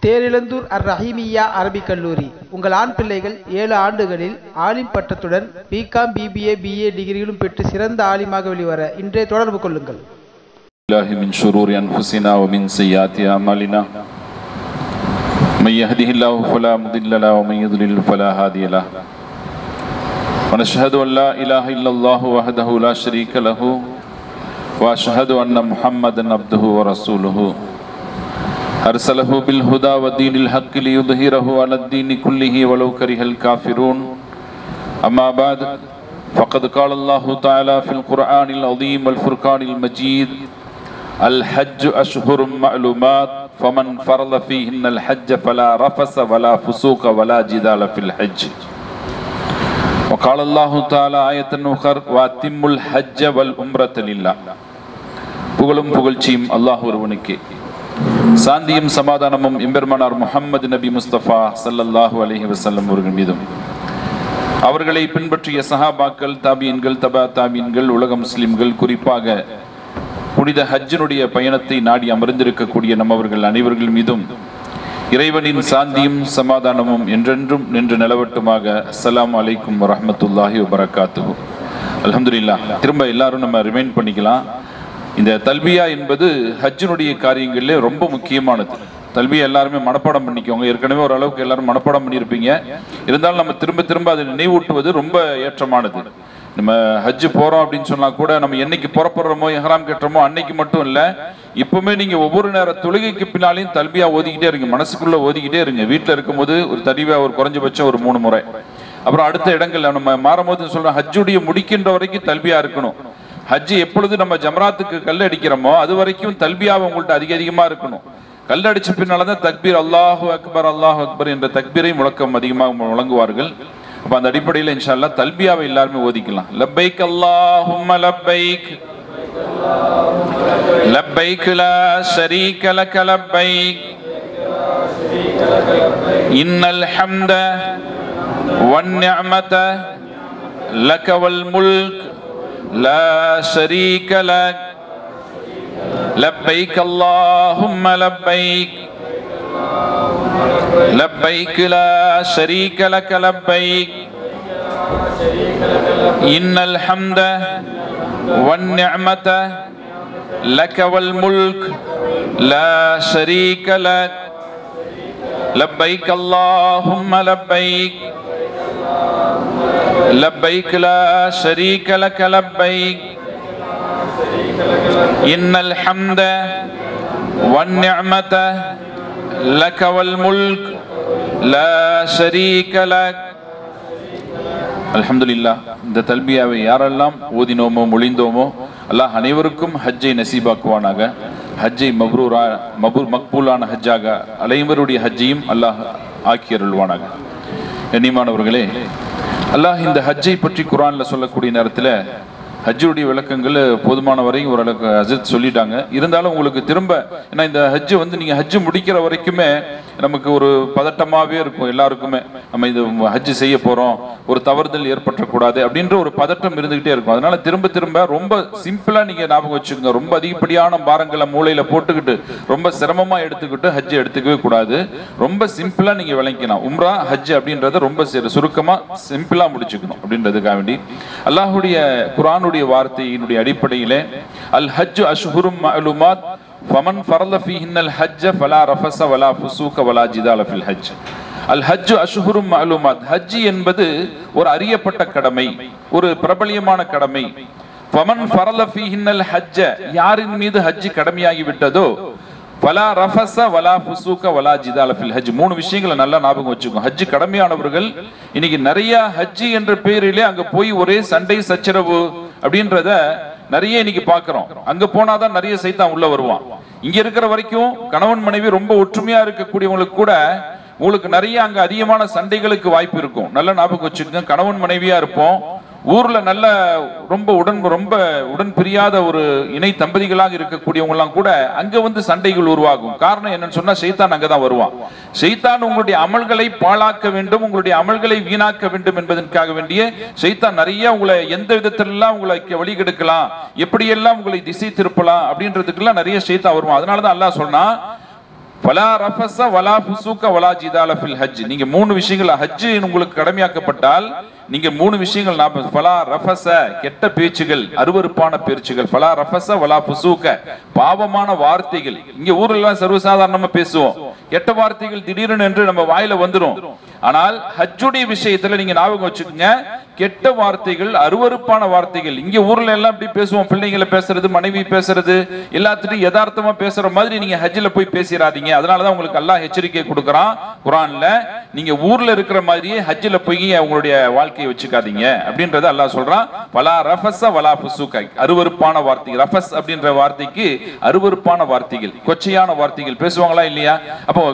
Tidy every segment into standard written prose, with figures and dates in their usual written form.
தேரிழந்தூர் அர் ரஹீமியா அரபிக் கல்லூரி. உங்கள் ஆண் பிள்ளைகள் 7 ஆண்டுகளில் ஆலிம் பட்டத்துடன் பிகாம், பிபிஏ, பிஏ டிகிரிகளும் பெற்று சிறந்த ஆலிமாக வெளிவர இன்றே தொடர்பு கொள்ளுங்கள். மின் ஷுரூரி அன்ஃபுஸினா வ மின் ஸய்யிஆத்தி அமாலினா மன் யஹ்திஹில்லாஹு ஃபலா முதில்ல லஹு வ மன் யுضلل ஃபலா ஹாதிய லஹு வ நஷ்ஹது அன் லா இலாஹ இல்லல்லாஹு வஹ்தஹு லா ஷரீக லஹு வ அஷ்ஹது அன்ன முஹம்மதன் அப்துஹு வ ரசூலுஹு அர்ஸலஹு பில் ஹுதா வ தீனில் ஹக் லியுظஹிரஹு அலா தீனி குல்லிஹி வலவ் கரிஹல் காஃபிரூன். அம்மா பஅத் فقد قال الله تعالى في القرآن العظيم والفرقان المجيد: الحج أشهر معلومات فمن فرض فيهن الحج فلا رفث ولا فسوق ولا جدال في الحج. وقال الله تعالى آية أخرى: وأتموا الحج والعمرة لله. புகழும் புகழ்ச்சியும் அல்லாஹ் ஒருவனுக்கே. சாந்தியும் சமாதானமும் எம்பெருமானார் முஹம்மது நபி முஸ்தபா ஸல்லல்லாஹு அலைஹி வஸல்லம் அவர்கள் மீதும், அவர்களை பின்பற்றிய சஹாபாக்கள், தாபியன்கள், தபா தாபியன்கள், உலக முஸ்லிம்கள், குறிப்பாக புனித ஹஜ்ஜினுடைய பயணத்தை நாடி அமர்ந்திருக்கக்கூடிய நம்மவர்கள் அனைவர்கள் மீதும் இறைவனின் சாந்தியும் சமாதானமும் என்றென்றும் நின்று நிலவட்டுமாக. அஸ்ஸலாமு அலைக்கும் வரஹ்மத்துல்லாஹி வபரகாத்துஹு. அல்ஹம்துலில்லாஹ். திரும்ப எல்லாரும் நம்ம ரிமைண்ட் பண்ணிக்கலாம். இந்த தல்பியா என்பது ஹஜ்ஜினுடைய காரியங்களிலே ரொம்ப முக்கியமானது. தல்பியா எல்லாருமே மனப்பாடம் பண்ணிக்கோங்க. ஏற்கனவே ஓரளவுக்கு எல்லாரும் மனப்பாடம் பண்ணியிருப்பீங்க. இருந்தாலும் நம்ம திரும்ப திரும்ப அதை நினைவூட்டுவது ரொம்ப ஏற்றமானது. நம்ம ஹஜ்ஜு போறோம் அப்படின்னு சொன்னா கூட நம்ம என்னைக்கு புறப்படுறோமோ, இஹ்ராம் கட்டுறோமோ அன்னைக்கு மட்டும் இல்ல, இப்பவுமே நீங்க ஒவ்வொரு நேர தொழுகைக்கு பின்னாலையும் தல்பியா ஓதிக்கிட்டே இருங்க, மனசுக்குள்ள ஓதிக்கிட்டே இருங்க. வீட்டுல இருக்கும்போது ஒரு தல்பியா ஒரு குறைஞ்சபட்சம் ஒரு 3 முறை. அப்புறம் அடுத்த இடங்கள்ல நம்ம மாறும்போது சொல்றோம், ஹஜ்ஜுடைய முடிக்கின்ற வரைக்கும் தல்பியா இருக்கணும். ஹஜ்ஜு எப்பொழுது நம்ம ஜம்ராத்துக்கு கல் அடிக்கிறோமோ அது வரைக்கும் தல்பியாவை உங்கள்ட்ட அதிகமா இருக்கணும். கல் அடிச்ச பின்னால்தான் தக்பீர் அல்லாஹு அக்பர் அல்லாஹு அக்பர் என்ற தக்பீரை முழக்கம் அதிகமாக முழங்குவார்கள். அப்ப அந்த அடிப்படையில் இன்ஷா அல்லாஹ் தல்பியாவை எல்லாருமே ஓதிக்கலாம். லப்பைக் அல்லாஹும்ம லப்பைக் லப்பைக் லா ஷரீக லக லப்பைக் இன்னல் ஹம்த வன் நிஅமத லக வல் முல்க் லா ஷரீக லக் லப்பைக் அல்லாஹும்ம லப்பைக் لبيك لا شريك لك لبيك إن الحمد والنعمة لك والملك لا شريك لك لبيك اللهم لبيك لبيك لا شريك لك لبيك إن الحمد والنعمة لك والملك لا شريك لك. அல்ஹம்துலில்லாஹ். இந்த தல்பியாவை யாரெல்லாம் ஓதினோமோ மொழிந்தோமோ அல்லாஹ் அனைவருக்கும் ஹஜ்ஜை நசீபாக்குவானாக. ஹஜ்ஜை மக்பூலான ஹஜ்ஜாக அனைவருடைய ஹஜ்ஜையும் அல்லாஹ் ஆக்கி அருள்வானாக. கண்ணியமானவர்களே, அல்லாஹ் இந்த ஹஜ்ஜை பற்றி குர்ஆன்ல சொல்லக்கூடிய நேரத்தில் ஹஜ்ஜுடைய விளக்கங்கள் போதுமான வரை ஓரளவுக்கு ஹஜ்ரத் சொல்லிட்டாங்க. இருந்தாலும் உங்களுக்கு திரும்ப, ஏன்னா இந்த ஹஜ்ஜு நீங்க ஹஜ்ஜு முடிக்கிற வரைக்குமே நமக்கு ஒரு பதட்டமாவே இருக்கும் எல்லாருக்குமே. நம்ம இது ஹஜ்ஜு செய்ய போறோம், ஒரு தவறுதல் ஏற்பட்டக்கூடாது அப்படின்ற ஒரு பதட்டம் இருந்துகிட்டே இருக்கும். அதனால திரும்ப திரும்ப ரொம்ப சிம்பிளா நீங்க ஞாபகம் வச்சுக்கோங்க. ரொம்ப அதிகப்படியான பாரங்களை மூளையில போட்டுக்கிட்டு ரொம்ப சிரமமா எடுத்துக்கிட்டு ஹஜ்ஜு எடுத்துக்கவே கூடாது. ரொம்ப சிம்பிளா நீங்க விளங்கிக்கலாம். உம்ரா ஹஜ் அப்படின்றத ரொம்ப சுருக்கமா சிம்பிளா முடிச்சுக்கணும் அப்படின்றதுக்காக வேண்டி அல்லாஹ்வுடைய குர்ஆனுடைய வார்த்தையினுடைய அடிப்படையிலே அல் ஹஜ்ஜு அஷ்ஹுரும் மஅலூமாத் ஃபமன் ஃபரத ஃபீஹின்னல் ஹஜ்ஜ ஃபலா ரஃபஸ வலா ஃபுசூக வலா ஜிதால ஃபில் ஹஜ். அல் ஹஜ்ஜு அஷ்ஹுரும் மஅலூமாத். ஹஜ் என்பது ஒரு அறியப்பட்ட கடமை, ஒரு பிரபலியமான கடமை. ஃபமன் ஃபரத ஃபீஹின்னல் ஹஜ்ஜ, யாரின் மீது ஹஜ் கடமையாகி விட்டதோ, வலா ரஃபஸ வலா ஃபுசூக வலா ஜிதால ஃபில் ஹஜ். 3 விஷயங்களை நல்லா ஞாபகம் வச்சுக்கோங்க. ஹஜ் கடமையானவர்கள் இன்னைக்கு நிறைய ஹஜ் என்ற பெயரிலே அங்க போய் ஒரே சண்டை சச்சரவு அப்படின்றத நிறைய இன்னைக்கு பாக்குறோம். அங்க போனாதான் நிறைய சைத்தான் உள்ள வருவான். இங்க இருக்கிற வரைக்கும் கணவன் மனைவி ரொம்ப ஒற்றுமையா இருக்கக்கூடியவங்களுக்கு கூட உங்களுக்கு நிறைய அங்க அதிகமான சண்டைகளுக்கு வாய்ப்பு இருக்கும். நல்லா ஞாபகம் வச்சுக்கோங்க. கணவன் மனைவியா இருப்போம், ஊர்ல நல்ல ரொம்ப உடன் பிரியாத ஒரு இணை தம்பதிகளாக இருக்கக்கூடியவங்க எல்லாம் கூட அங்க சண்டைகள் உருவாகும். காரணம் என்னன்னு சொன்னா ஷைத்தான் அங்கதான் வருவான். ஷைத்தான் உங்களுடைய அமல்களை பாழாக்க வேண்டும், உங்களுடைய அமல்களை வீணாக்க வேண்டும் என்பதற்காக வேண்டிய ஷைத்தான் நிறைய உங்களை எந்த விதத்திலெல்லாம் உங்களை வழிகெடுக்கலாம், எப்படியெல்லாம் உங்களை திசை திருப்பலாம் அப்படின்றதுக்கெல்லாம் நிறைய ஷைத்தான் வருவான். அதனாலதான் அல்லாஹ் சொன்னா ஃபலா ரஃபஸ வலா ஃபுசூக வலா ஜிதால ஃபில் ஹஜ். நீங்க 3 விஷயங்கள் ஹஜ் உங்களுக்கு கடமையாக்கப்பட்டால் நீங்க 3 விஷயங்கள் ஃபலா ரஃபஸ கெட்ட பேச்சுகள், அருவருப்பான பேச்சுகள், ஃபலா ரஃபஸ வலா ஃபுசூக பாவமான வார்த்தைகள். இங்க ஊர்ல எல்லாம் சர்வசாதாரணமா பேசுவோம், கெட்ட வார்த்தைகள் திடீரென என்று நம்ம வாயில வந்துரும். ஆனால் ஹஜ்ஜுடைய விஷயத்துல நீங்க ஞாபகம் வச்சுக்கோங்க, கெட்ட வார்த்தைகள், அருவருப்பான வார்த்தைகள். இங்க ஊர்ல எல்லாம் இப்படி பேசுவோம், பிள்ளைங்களை பேசுறது, மனைவி பேசுறது, எல்லாத்துட்டும் யதார்த்தமா பேசுற மாதிரி நீங்க ஹஜ்ஜில போய் பேசிடாதீங்க. அதனாலதான் உங்களுக்கு அல்லாஹ் எச்சரிக்கை கொடுக்கறான் குர்ஆன்ல, நீங்க ஊர்ல இருக்கிற மாதிரியே ஹஜ்ஜில போய் உங்களுடைய வாழ்க்கையை வச்சுக்காதீங்க அப்படின்றத அல்லாஹ் சொல்றான். வலா ரஃபஸ வலா ஃபுசூக, அருவருப்பான வார்த்தைகள். ரஃபஸ் அப்படின்ற வார்த்தைக்கு அருவருப்பான வார்த்தைகள், கொச்சையான வார்த்தைகள் பேசுவாங்களா இல்லையா? அப்போ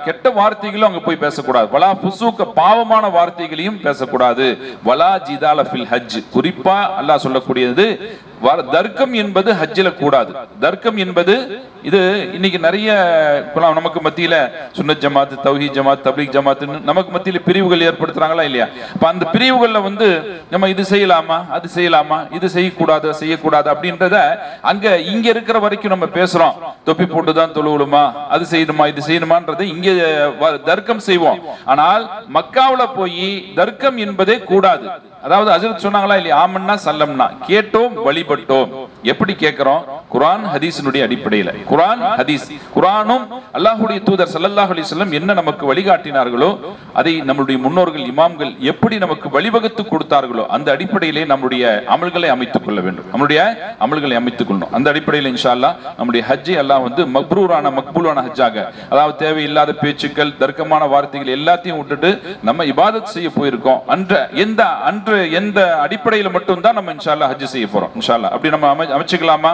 கெட்ட வார்த்தைகளும் அங்க போய் பேசக்கூடாது. வலா ஃபுசூக பாவமான வார்த்தைகளையும் பேசக்கூடாது. வலா ஜிதால ஃபில் ஹஜ், குறிப்பா அல்லாஹ் சொல்லக்கூடியது தர்க்கம் என்பது ஹஜ்ஜில கூடாது. தர்க்கம் என்பது இது இன்னைக்கு நிறைய நமக்கு மத்தியில சுன்னத் ஜமாத், தௌஹீத் ஜமாத், தப்லீக் ஜமாத் நமக்கு மத்தியில பிரிவுகள் ஏற்படுத்துறாங்களா இல்லையா? அப்ப அந்த பிரிவுகள்ல வந்து நம்ம இது செய்யலாமா, அது செய்யலாமா, இது செய்யக்கூடாது, செய்யக்கூடாது அப்படின்றத அங்க இங்க இருக்கிற வரைக்கும் நம்ம பேசுறோம். தொப்பி போட்டுதான் தொழுவுமா, அது செய்யணுமா, இது செய்யணுமான்றது இங்க தர்க்கம் செய்வோம். ஆனால் மக்காவுல போய் தர்க்கம் என்பதே கூடாது. அதாவது ஹஜ்ரத் சொன்னாங்களா இல்லையா, ஆமன்னா சல்லம்னா, கேட்டோம் வழிபட்டோம். எப்படி கேட்கிறோம்? குர்ஆன் ஹதீஸினுடைய அடிப்படையில். குர்ஆன் ஹதீஸ், குர்ஆனும் அல்லாஹ்வுடைய தூதர் ஸல்லல்லாஹு அலைஹி வஸல்லம் என்ன நமக்கு வழிகாட்டினார்களோ, அதை நம்முடைய முன்னோர்கள் இமாம்கள் எப்படி நமக்கு வழிவகுத்து கொடுத்தார்களோ அந்த அடிப்படையிலே நம்முடைய அமல்களை அமைத்துக் கொள்ள வேண்டும். நம்முடைய அமல்களை அமைத்துக் கொள்ளணும். அந்த அடிப்படையில் இன்ஷா அல்லாஹ் நம்முடைய ஹஜ்ஜை அல்லாஹ் வந்து மக்பூரான மக்பூலான ஹஜ்ஜாக, அதாவது தேவையில்லாத பேச்சுக்கள், தர்க்கமான வார்த்தைகள் எல்லாத்தையும் விட்டுட்டு நம்ம இபாதத் செய்ய போயிருக்கோம். அன்று எந்த அடிப்படையில் மட்டும் தான் நம்ம இன்ஷா அல்லாஹ் ஹஜ் செய்ய போறோம். இன்ஷா அல்லாஹ் அப்படி நம்ம அமைச்சுக்கலாமா?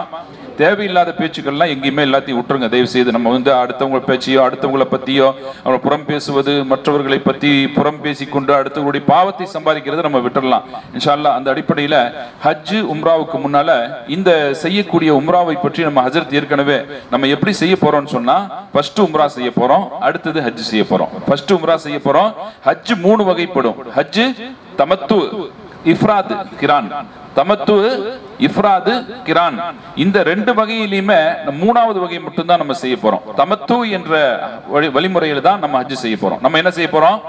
தேவையில்லாத பேச்சுக்கள்லாம் எங்கேயுமே எல்லாத்தையும் விட்டுருங்க தயவு செய்து. நம்ம வந்து அடுத்தவங்க பேச்சியோ, அடுத்தவங்களை பத்தியோ, அவங்க புறம் பேசுவது, மற்றவர்களை பத்தி புறம் பேசிக்கொண்டு அடுத்தவங்களுடைய பாவத்தை சம்பாதிக்கிறது நம்ம விட்டுடலாம் இன்ஷா அல்லாஹ். அந்த அடிப்படையில ஹஜ் உம்ராவுக்கு முன்னால இந்த செய்யக்கூடிய உம்ராவை பற்றி நம்ம ஹஜ்ரத் ஏற்கனவே நம்ம எப்படி செய்ய போறோம்னு சொன்னா, ஃபர்ஸ்ட் உம்ரா செய்ய போறோம், அடுத்தது ஹஜ் செய்ய போறோம். ஃபர்ஸ்ட் உம்ரா செய்ய போறோம். ஹஜ் 3 வகைப்படும். ஹஜ் தமத்து, இஃப்ராத், கிரான். தமத்து, இஃப்ராது, கிரான், இந்த 2 வகையிலுமே 3வது வகை மட்டும் தான் நம்ம செய்ய போறோம். தமத்து என்ற வழிமுறையில தான் நம்ம ஹஜ் செய்ய போறோம். நம்ம என்ன செய்ய போறோம்?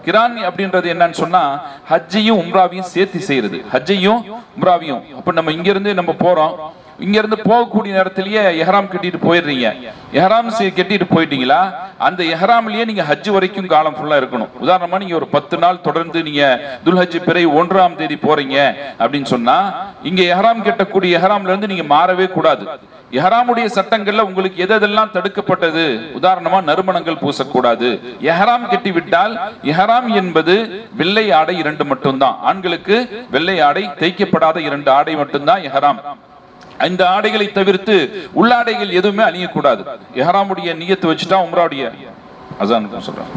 கிரான் அப்படின்றது என்னன்னு சொன்னா, ஹஜ்ஜையும் உம்ராவையும் சேர்த்து செய்யறது. ஹஜ்ஜையும் உம்ராவையும். அப்ப நம்ம இங்க இருந்து நம்ம போறோம், இங்க இருந்து போகக்கூடிய நேரத்திலேயே எஹ்ராம் கட்டிட்டு போயிடுறீங்க. எஹ்ராம் கட்டிட்டு போயிட்டீங்களா, அந்த எஹ்ராம்லயே நீங்க ஹஜ் வரைக்கும் காலம் ஃபுல்லா இருக்கணும். உதாரணமா நீங்க ஒரு 10 நாள் தொடர்ந்து நீங்க துல்ஹஜ் பிறை 1ஆம் தேதி போறீங்க அப்படின்னு சொன்னா, இங்க எஹ்ராம் கட்டக்கூடிய எஹ்ராம்ல இருந்து நீங்க மாறவே கூடாது. எஹ்ராமுடைய சட்டங்கள்ல உங்களுக்கு எதெல்லாம் தடுக்கப்பட்டது, உதாரணமா நறுமணங்கள் பூசக்கூடாது. எஹ்ராம் கட்டி விட்டால், எஹ்ராம் என்பது வெள்ளை ஆடை 2 மட்டும்தான். ஆண்களுக்கு வெள்ளை ஆடை, தைக்கப்படாத 2 ஆடை மட்டும்தான் எஹ்ராம். இந்த ஆடைகளை தவிர்த்து உள்ளாடைகள் எதுவுமே அணியக்கூடாது. இஹ்ராமுடைய நியத்து வச்சுட்டா உம்ராவுடைய அஸான் சொல்றேன்.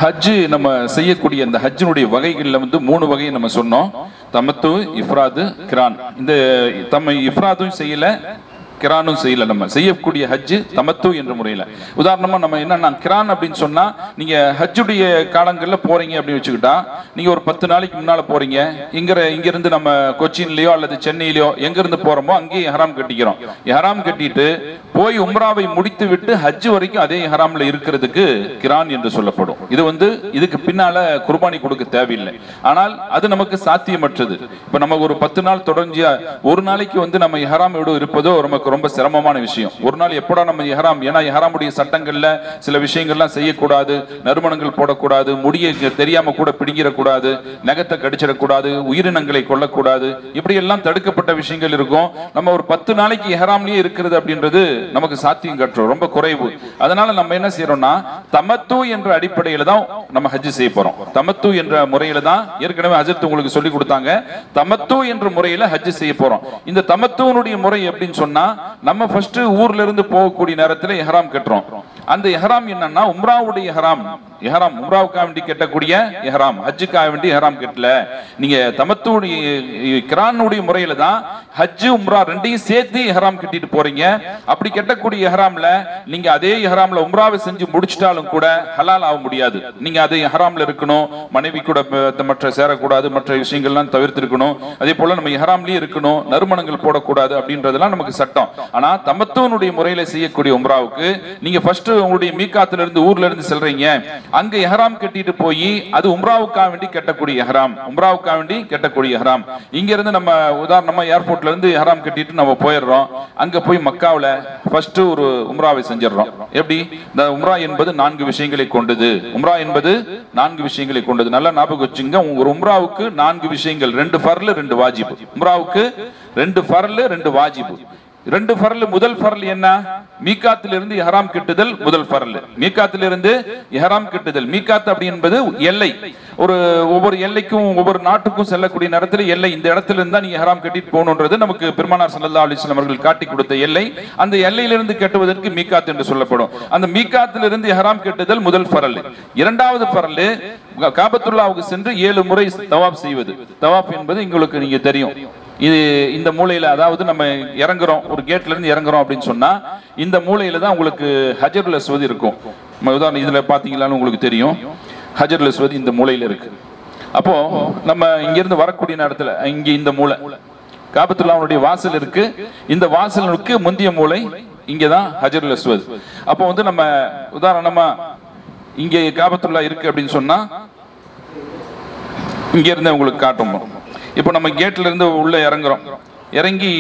ஹஜ் நம்ம செய்யக்கூடிய இந்த ஹஜ்ஜினுடைய வகைகள்ல வந்து 3 வகையை நம்ம சொன்னோம். தமத்து, இஃப்ராது, கிரான். இந்த இஃப்ராதும் செய்யல, கிரானும் செய்யல. நம்ம செய்யக்கூடிய ஹஜ் தமத்து என்ற முறையில. உதாரணமா நம்ம என்னன்னா, கிரான் அப்படின்னு சொன்னா, நீங்க ஹஜ்ஜுடைய காலங்கள்ல போறீங்க அப்படின்னு வச்சுக்கிட்டா, நீங்க ஒரு 10 நாளைக்கு முன்னால போறீங்க. இங்க இருந்து நம்ம கொச்சின்லயோ அல்லது சென்னையிலயோ எங்க இருந்து போறோமோ அங்கேயே எஹ்ராம் கட்டிக்கிறோம். எஹ்ராம் கட்டிட்டு போய் உம்ராவை முடித்து விட்டு ஹஜ் வரைக்கும் அதே எஹ்ராம்ல இருக்கிறதுக்கு கிரான் என்று சொல்லப்படும். இது வந்து இதுக்கு பின்னால குர்பானி கொடுக்க தேவையில்லை. ஆனால் அது நமக்கு சாத்தியமற்றது. இப்ப நம்ம ஒரு 10 நாள் தொடர்ந்து ஒரு நாளைக்கு வந்து நம்ம எஹ்ராமோடு இருப்பதோ நமக்கு ரொம்ப சிரமமான விஷயம். ஒரு நாள் எப்படா நம்ம இஹ்ராம், ஏன்னா இஹ்ராமுடைய சட்டங்கள்ல சில விஷயங்கள்லாம் செய்யக்கூடாது. நறுமணங்கள் போடக்கூடாது, முடியை தெரியாம கூட பிடிங்கிடக்கூடாது, நகத்தை கடிச்சிடக்கூடாது, உயிரினங்களை கொல்லக்கூடாது, இப்படி எல்லாம் தடுக்கப்பட்ட விஷயங்கள் இருக்கும். நம்ம ஒரு 10 நாளைக்கு இஹ்ராம்லயே இருக்கிறது அப்படின்றது நமக்கு சாத்தியம் கட்டுறோம், ரொம்ப குறைவு. அதனால நம்ம என்ன செய்யறோம்னா, தமத்து என்ற அடிப்படையில தான் நம்ம ஹஜ் செய்ய போறோம். தமத்து என்ற முறையில தான் ஏற்கனவே ஹஜ்ரத் உங்களுக்கு சொல்லி கொடுத்தாங்க. தமத்து என்ற முறையில ஹஜ் செய்ய போறோம். இந்த தமத்துனுடைய முறை எப்படின்னு சொன்னா, நம்ம ஃபர்ஸ்ட் ஊர்ல இருந்து போகக்கூடிய நேரத்துல இஹ்ராம் கட்டுறோம். அந்த இஹ்ராம் என்னன்னா உம்ராவுடைய இஹ்ராம். இஹ்ராம் உம்ராவுக்காக வேண்டி கட்டக்கூடிய இஹ்ராம், ஹஜ்ஜுக்காக வேண்டி இஹ்ராம் கட்டல. நீங்க தமத்துடைய கிரானுடைய முறையில தான் ஹஜ் உம்ரா ரெண்டையும் சேர்த்து இஹ்ராம் கட்டிட்டு போறீங்க. அப்படி கட்டக்கூடிய இஹ்ராம்ல நீங்க அதே இஹ்ராம்ல உம்ராவை செஞ்சு முடிச்சிட்டாலும் கூட ஹலால் ஆக முடியாது. நீங்க அதே இஹ்ராம்ல இருக்கணும், மனைவி கூட மற்ற சேரக்கூடாது, மற்ற விஷயங்கள்லாம் தவிர்த்து இருக்கணும். அதே போல நம்ம இஹ்ராம்லயே இருக்கணும், நறுமணங்கள் போடக்கூடாது அப்படின்றதெல்லாம் நமக்கு சட்டம். ஆனா தமத்துவனுடைய முறையில செய்யக்கூடிய உம்ராவுக்கு நீங்க ஃபர்ஸ்ட் உங்களுடைய மீகாத்துல இருந்து ஊர்ல இருந்து செல்றீங்க, அங்க இஹ்ராம் கட்டிட்டு போய் அது உம்ராவுக்காக வேண்டி கட்டக்கூடிய இஹ்ராம், உம்ராவுக்காக வேண்டி கட்டக்கூடிய இஹ்ராம். இங்க இருந்து நம்ம உதாரணமா ஏர்போர்ட்ல இருந்து இஹ்ராம் கட்டிட்டு நம்ம போயிடுறோம், அங்க போய் மக்காவுல ஃபர்ஸ்ட் ஒரு உம்ராவை செஞ்சிடறோம். எப்படி? இந்த உம்ரா என்பது 4 விஷயங்களை கொண்டது. உம்ரா என்பது 4 விஷயங்களை கொண்டது. நல்லா ஞாபகம் வச்சுங்க. ஒரு உம்ராவுக்கு 4 விஷயங்கள், 2 ஃபர்ல் 2 வாஜிப். உம்ராவுக்கு 2 ஃபர்ல் 2 வாஜிப். 2 ஃபர்ல், முதல் ஃபர்ல் என்ன? மீகாத்திலிருந்து இஹ்ராம் கட்டுதல் முதல் ஃபர்ல். மீகாத்திலிருந்து இஹ்ராம் கட்டுதல். மீகாத் அப்படி என்பது எல்லை. ஒவ்வொரு எல்லைக்கும் ஒவ்வொரு நாட்டுக்கும் செல்லக்கூடிய நேரத்தில் எல்லை, இந்த இடத்துல இருந்தா நீ இஹ்ராம் கட்டிட்டு போகணுன்றது நமக்கு பெருமானார் ஸல்லல்லாஹு அலைஹி வஸல்லம் அவர்கள் காட்டி கொடுத்த எல்லை. அந்த எல்லையிலிருந்து கட்டுவதற்கு மீகாத் என்று சொல்லப்படும். அந்த மீகாத்திலிருந்து இஹ்ராம் கட்டுதல் முதல் ஃபர்ல். இரண்டாவது ஃபர்ல் காபத்துல்லாவுக்கு சென்று 7 முறை தவாப் செய்வது. தவாப் என்பது உங்களுக்கு நீங்க தெரியும். இது இந்த மூலையில, அதாவது நம்ம இறங்குறோம், ஒரு கேட்ல இருந்து இறங்குறோம் அப்படின்னு சொன்னா இந்த மூலையில தான் உங்களுக்கு ஹஜருல் அஸ்வத் இருக்கும். உதாரணம் இதுல பாத்தீங்களான்னு உங்களுக்கு தெரியும், ஹஜருல் அஸ்வத் இந்த மூலையில இருக்கு. அப்போ நம்ம இங்க இருந்து வரக்கூடிய நேரத்துல இங்க இந்த மூலை காபத்துல்லாவுடைய வாசல் இருக்கு, இந்த வாசலுக்கு முந்திய மூலை இங்கதான் ஹஜருல் அஸ்வத். அப்போ நம்ம உதாரணமா இங்க காபத்துல்லா இருக்கு அப்படின்னு சொன்னா இங்க இருந்து உங்களுக்கு காட்டும். இப்போ நம்ம கேட்ல இருந்து உள்ள இறங்குறோம், இறங்கி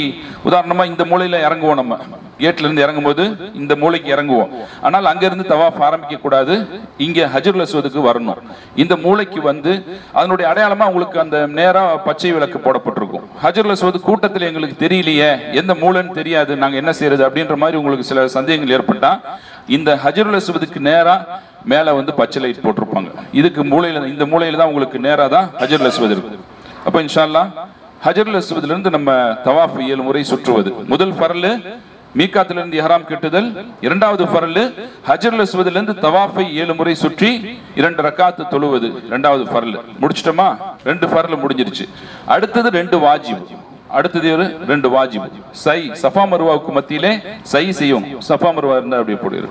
உதாரணமா இந்த மூலையில இறங்குவோம். நம்ம கேட்ல இருந்து இறங்கும் போது இந்த மூலைக்கு இறங்குவோம். ஆனால் அங்க இருந்து தவாஃப் ஆரம்பிக்க கூடாது, இங்க ஹஜருல் அஸ்வதுக்கு வரணும். இந்த மூலைக்கு வந்து அதனுடைய அடையாளமா உங்களுக்கு அந்த நேரா பச்சை விளக்கு போடப்பட்டிருக்கும். ஹஜருல் அஸ்வத் கூட்டத்தில் எங்களுக்கு தெரியலையே, எந்த மூலைன்னு தெரியாது, நாங்க என்ன செய்யறது அப்படின்ற மாதிரி உங்களுக்கு சில சந்தேகங்கள் ஏற்பட்டா இந்த ஹஜருல் அஸ்வதுக்கு நேரா மேல வந்து பச்சை லைட் போட்டிருப்பாங்க. இதுக்கு மூலையில, இந்த மூலையில தான் உங்களுக்கு நேரா தான் ஹஜருல் அஸ்வத் இருக்கு. அப்ப இன்ஷா அல்லாஹ் ஹஜருல் அஸ்வத்ல இருந்து நம்ம தவாஃப் 7 முறை சுற்றுவது. முதல் ஃபர்ல் மீகாத்துல இருந்து இஹ்ராம் கட்டுதல். இரண்டாவது ஃபர்ல் ஹஜருல் அஸ்வத்ல இருந்து தவாஃபை 7 முறை சுற்றி 2 ரக்காத் தொழுவது. இரண்டாவது ஃபர்ல் முடிச்சிட்டோமா? 2 ஃபர்ல் முடிஞ்சிருச்சு. அடுத்தது 2 வாஜிப். அடுத்தது 2 வாஜிப். சை சஃபா மர்வாவுக்கு மத்தியிலே சை செய்யும். சஃபா மர்வா இருந்தா அப்படியே போடு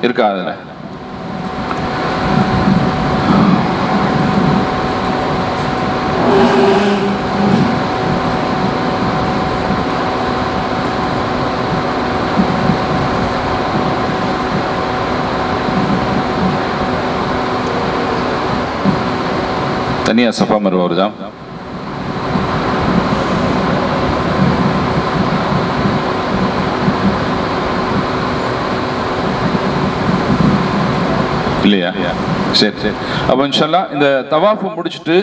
இருக்கா? அதுல தனியா சஃபா மர்வா வருதா? இல்லையா? சரி சரி. அப்ப இன்ஷா அல்லாஹ் இந்த தவாஃப் முடிச்சிட்டு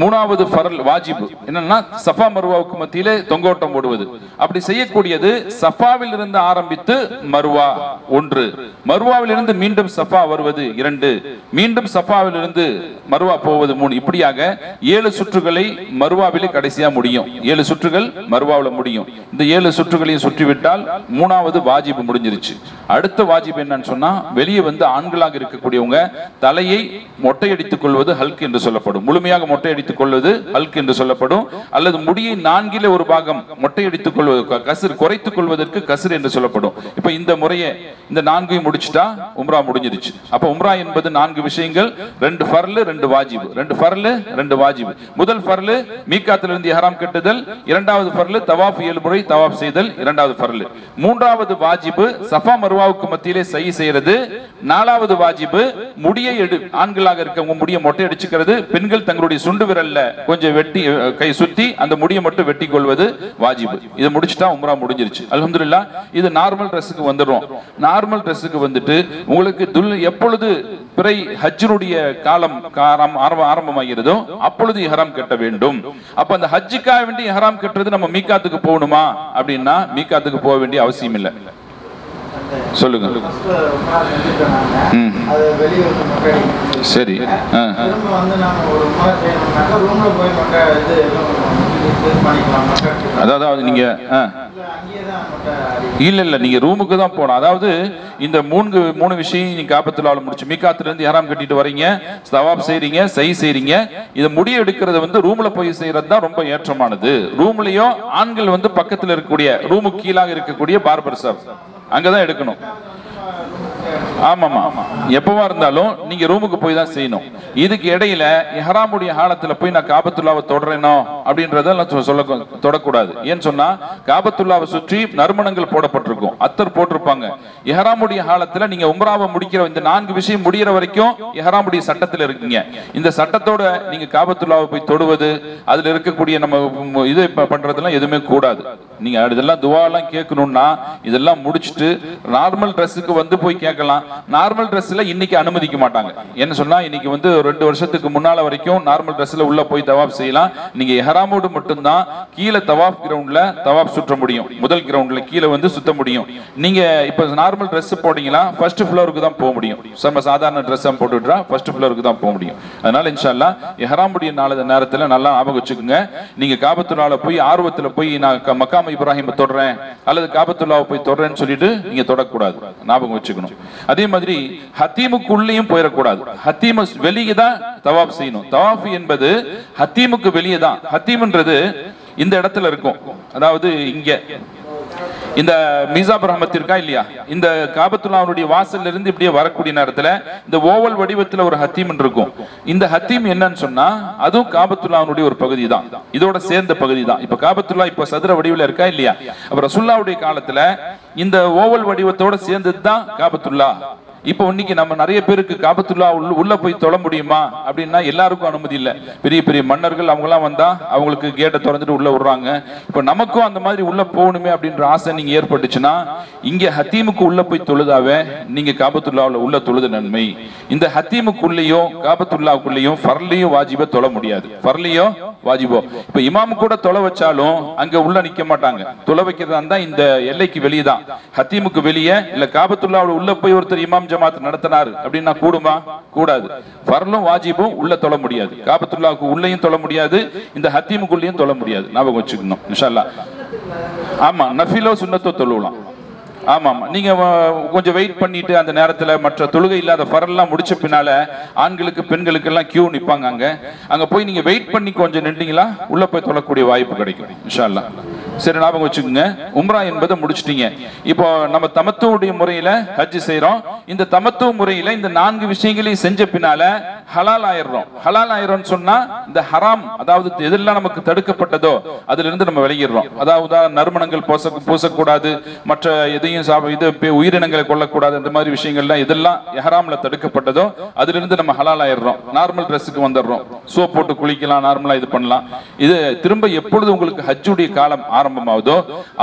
மூணாவது ஃபர்ல் வாஜிப் என்னன்னா சஃபா மர்வாவுக்கு மத்தியிலே தொங்கோட்டம் போடுவது. அப்படி செய்யக்கூடியது சஃபாவில் இருந்து ஆரம்பித்து மர்வா 1, மர்வாவில் இருந்து மீண்டும் சஃபா வருவது 2, மீண்டும் சஃபாவில் இருந்து மர்வா போவது 3. இப்படியாக 7 சுற்றுகளை மர்வாவிலே கடைசியா முடியும். 7 சுற்றுகள் மர்வாவில முடியும். இந்த 7 சுற்றுகளையும் சுற்றிவிட்டால் மூணாவது வாஜிப் முடிஞ்சிருச்சு. அடுத்த வாஜிப் என்னன்னு சொன்னா வெளியே வந்து ஆண்களாக இருக்கக்கூடியவங்க தலையை மொட்டையடித்துக் கொள்வது ஹல்க் என்று சொல்லப்படும். முழுமையாக மொட்டையடித்துக் கொள்வது ஹல்க் என்று சொல்லப்படும். அல்லது முடியை 4 ஒரு பாகம் மொட்டையடித்துக் கொள்வது, கசர் குறைத்துக் கொள்வதற்கு கசர் என்று சொல்லப்படும். இப்ப இந்த முறையை இந்த 4 முடிச்சுட்டா உம்ரா முடிஞ்சிருச்சு. அப்ப உம்ரா என்பது 4 விஷயங்கள், 2 ஃபர்ல் 2 வாஜிப். 2 ஃபர்ல் 2 வாஜிப். முதல் ஃபர்ல் மீகாத்திலிருந்து இஹ்ராம் கட்டுதல். இரண்டாவது ஃபர்ல் தவாஃப் 7 முறை தவாஃப் செய்தல். இரண்டாவது ஃபர்ல். மூன்றாவது வாஜிப் சஃபா மர்வாவுக்கு மத்தியிலே சை செய்யறது. நாலாவது வாஜிப் முடியை ஆண்களாக இருக்கவங்க முடியை மொட்டை அடிச்சுக்கிறது. பெண்கள் தங்களுடைய சுண்டு விரல்ல கொஞ்சம் வெட்டி கை சுத்தி அந்த முடியை மட்டும் வெட்டி கொள்வது வாஜிப். இதை முடிச்சுட்டா உம்ரா முடிஞ்சிருச்சு. அல்ஹம்துலில்லாஹ். இது நார்மல் ட்ரெஸ்ஸுக்கு வந்துடும். நார்மல் ட்ரெஸ்ஸுக்கு வந்துட்டு உங்களுக்கு எப்பொழுது பிறை ஹஜ்ஜினுடைய காலம் ஆரம்பமாகிறதோ அப்பொழுது இஹ்ராம் கட்ட வேண்டும். அப்ப அந்த ஹஜ்ஜுக்காக வேண்டி இஹ்ராம் கட்டுறது நம்ம மீகாத்துக்கு போகணுமா அப்படின்னா மீகாத்துக்கு போக வேண்டிய அவசியம் இல்லை. சொல்லுங்க. சரி. அதாவது நீங்க இல்ல நீங்க ரூமுக்கு தான் போகணும். அதாவது இந்த மூணு விஷயம் நீங்க காபத்துல்லாஹ்ல முடிச்சு மீகாத்துல இருந்து இஹ்ராம் கட்டிட்டு வரீங்க, தவாப் செய்றீங்க, சை செய்றீங்க. இத முடிய எடுக்கிறது வந்து ரூம்ல போய் செய்யறது தான் ரொம்ப ஏற்றமானது. ரூம்லயும் ஆண்கள் வந்து பக்கத்துல இருக்கக்கூடிய ரூமுக்கு கீழாக இருக்கக்கூடிய பார்பர் ஷாப் அங்கதான் எடுக்கணும். ஆமாமா, எப்பவா இருந்தாலும் நீங்க ரூமுக்கு போய் தான் செய்யணும். இதுக்கு இடையில இஹ்ராமுடைய ஹாலத்துல போய் நான் காபத்துல்லாவை தொடறேனோ அப்படின்றதெல்லாம் தொடக்கூடாது. ஏன்னு சொன்னா காபத்துல்லாவை சுற்றி நறுமணங்கள் போடப்பட்டிருக்கும், அத்தர் போட்டிருப்பாங்க. இஹ்ராமுடைய ஹாலத்துல நீங்க உம்ராவை முடிக்கிற இந்த 4 விஷயம் முடிகிற வரைக்கும் இஹ்ராமுடைய சட்டத்துல இருக்கீங்க. இந்த சட்டத்தோட நீங்க காபத்துல்லாவை போய் தொடுவது, அதுல இருக்கக்கூடிய நம்ம இது பண்றதெல்லாம் எதுவுமே கூடாது. நீங்க இதெல்லாம் துவாலாம் கேட்கணும்னா இதெல்லாம் முடிச்சுட்டு நார்மல் ட்ரெஸ்ஸுக்கு வந்து போய் கேட்கலாம். நார்மல் ட்ரெஸ்ல இன்னைக்கு அனுமதிக்க மாட்டாங்க. என்ன சொன்னா இன்னைக்கு வந்து 2 வருஷத்துக்கு முன்னால வரைக்கும் நார்மல் ட்ரெஸ்ல உள்ள போய் தவாப் செய்யலாம். நீங்க இஹ்ராமோடு மட்டும்தான் கீழே தவாப் கிரவுண்ட்ல தவாப் சுற்ற முடியும். முதல் கிரவுண்ட்ல கீழே வந்து சுத்த முடியும். நீங்க இப்ப நார்மல் ட்ரெஸ் போட்டீங்கன்னா ஃபர்ஸ்ட் ஃப்ளோருக்கு தான் போக முடியும். சாதாரண ட்ரெஸ் போட்டுட்டா ஃபர்ஸ்ட் ஃப்ளோருக்கு தான் போக முடியும். அதனால இன்ஷா அல்லாஹ் இஹ்ராமுடைய நேரத்துல நல்லா ஞாபகம் வச்சுக்கோங்க. நீங்க காபத்துல்லாஹ்ல போய் ஆர்வத்துல போய் நான் மக்காம் இப்ராஹிம் தொடறேன் அல்லது காபத்துல்லாஹ் போய் தொடறேன்னு சொல்லிட்டு நீங்க தொடக்கூடாது. ஞாபகம் வச்சுக்கணும். அதே மாதிரி ஹத்தீமுக்குள்ளேயும் போயிடக்கூடாது. ஹத்தீம் வெளியே தான் தவாப் செய்யணும். தவாஃப் என்பது ஹத்தீமுக்கு வெளியே தான். ஹத்தீம்ன்றது இந்த இடத்துல இருக்கும். அதாவது இங்க இந்த மீசாப் ரஹமத் இருக்கா இல்லையா, இந்த காபத்துல்லாஹ்வுடைய வாசல்ல இருந்து இப்படியே வரக்கூடிய நேரத்துல இந்த ஓவல் வடிவத்துல ஒரு ஹத்தீம் இருக்கும். இந்த ஹத்தீம் என்னன்னு சொன்னா அதுவும் காபத்துல்லாஹ்வுடைய ஒரு பகுதி தான், இதோட சேர்ந்த பகுதி தான். இப்ப காபத்துல்லாஹ் இப்ப சதுர வடிவில் இருக்கா இல்லையா, அப்ப ரசூலுல்லாஹ்வுடைய காலத்துல இந்த ஓவல் வடிவத்தோட சேர்ந்தது தான் காபத்துல்லாஹ். இப்போ இன்னைக்கு நம்ம நிறைய பேருக்கு காபத்துல்லாஹ் உள்ள போய் தொழ முடியுமா அப்படின்னா எல்லாருக்கும் அனுமதி இல்லை. பெரிய பெரிய மன்னர்கள் அவங்கலாம் வந்தா அவங்களுக்கு கேட்டை திறந்துட்டு உள்ள விடுறாங்க. இப்போ நமக்கும் அந்த மாதிரி உள்ள போகணுமே அப்படின்ற ஆசை நீங்க ஏற்பட்டுச்சுன்னா இங்க ஹத்தீமுக்கு உள்ள போய் தொழுதாவே நீங்க காபத்துல்லாஹ்ல உள்ள தொழுது நன்மை. இந்த ஹத்தீமுக்குள்ளேயோ காபத்துல்லாஹ்க்குள்ளேயும் ஃபர்லியோ வாஜிபோ தொழ முடியாது. ஃபர்லியோ வாஜிபோ இப்ப இமாம் கூட தொலை வச்சாலும் அங்க உள்ள நிக்க மாட்டாங்க. தொலை வைக்கிறதா இருந்தா இந்த எல்லைக்கு வெளியே தான், ஹத்தீமுக்கு வெளியே. இல்ல காபத்துல்லாஹ்வுல உள்ள போய் ஒருத்தர் இமாம் ஜமாத் நடத்தினார் அப்படின்னா கூடுமா? கூடாது. ஃபர்லும் வாஜிபும் உள்ள தொழ முடியாது. காபத்துல்லாஹ்வுக்கு உள்ளேயும் தொழ முடியாது, இந்த ஹத்தீமுக்குள்ளேயும் தொழ முடியாது. ஞாபகம் வச்சுக்கணும் இன்ஷா அல்லாஹ். ஆமா, நஃபிலோ சுன்னத்தோ தொழுவலாம். ஆமா, நீங்க கொஞ்சம் வெயிட் பண்ணிட்டு அந்த நேரத்துல மற்ற தொழுகை இல்லாத ஃபர்லாம் முடிச்ச பின்னால ஆண்களுக்கு பெண்களுக்கு எல்லாம் கியூ நிப்பாங்க. அங்க போய் நீங்க வெயிட் பண்ணி கொஞ்சம் நின்றீங்களா உள்ள போய் தொழக்கூடிய வாய்ப்பு கிடைக்கும் இன்ஷா அல்லாஹ். சரி, ஞாபகம் வச்சுக்கோங்க. உம்ரா என்பதை முடிச்சிட்டீங்க. இப்போ நம்ம தமத்துவுடைய முறையில ஹஜ் செய்யறோம். இந்த தமத்துவ முறையில இந்த 4 விஷயங்களையும் செஞ்ச பின்னால ஹலால் ஆயிடுறோம். ஹலால் ஆயிரோம்னு சொன்னா இந்த ஹராம், அதாவது எதெல்லாம் நமக்கு தடுக்கப்பட்டதோ அதுல இருந்து நம்ம விலகிடுறோம். அதாவது நறுமணங்கள் பூசக்கூடாது, மற்ற எதையும் உயிரினங்களை கொல்லக்கூடாது, இந்த மாதிரி விஷயங்கள்லாம் எதெல்லாம் ஹராம்ல தடுக்கப்பட்டதோ அதுல இருந்து நம்ம ஹலால் ஆயிடுறோம். நார்மல் ட்ரெஸ்ஸுக்கு வந்துடுறோம். சோப் போட்டு குளிக்கலாம், நார்மலா இது பண்ணலாம். இது திரும்ப எப்பொழுது உங்களுக்கு ஹஜ்ஜுடைய காலம் ஆரம்பமாவதோ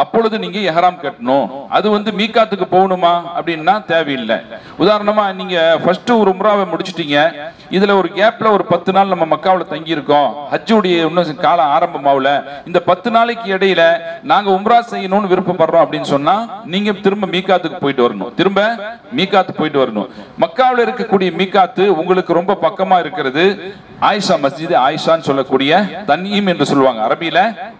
அப்பொழுது நீங்க இஹ்ராம் கட்டணும். அது வந்து மீகாத்துக்கு போகணுமா அப்படின்னா தேவையில்லை. உதாரணமா நீங்க ஃபர்ஸ்ட் ஒரு உம்ராவை முடிச்சிட்டீங்க, இதுல ஒரு கேப்ல ஒரு 10 நாள் நம்ம மக்காவுல தங்கி இருக்கோம், ஹஜ்ஜுடைய இன்னும் காலம் ஆரம்பமாவல, இந்த 10 நாளைக்கு இடையில நாங்க உம்ரா செய்யணும்னு விருப்பப்படுறோம் அப்படின்னு சொன்னா நீங்க திரும்ப மீகாத்துக்கு போயிட்டு வரணும். திரும்ப மீகாத்து போயிட்டு வரணும். மக்காவுல இருக்கக்கூடிய மீகாத்து உங்களுக்கு ரொம்ப பக்கமா இருக்கிறது ஆயிஷா மஸ்ஜித், ஆயிஷான்னு சொல்லக்கூடிய தன்ஈம் என்று சொல்லுவாங்க அரபியில.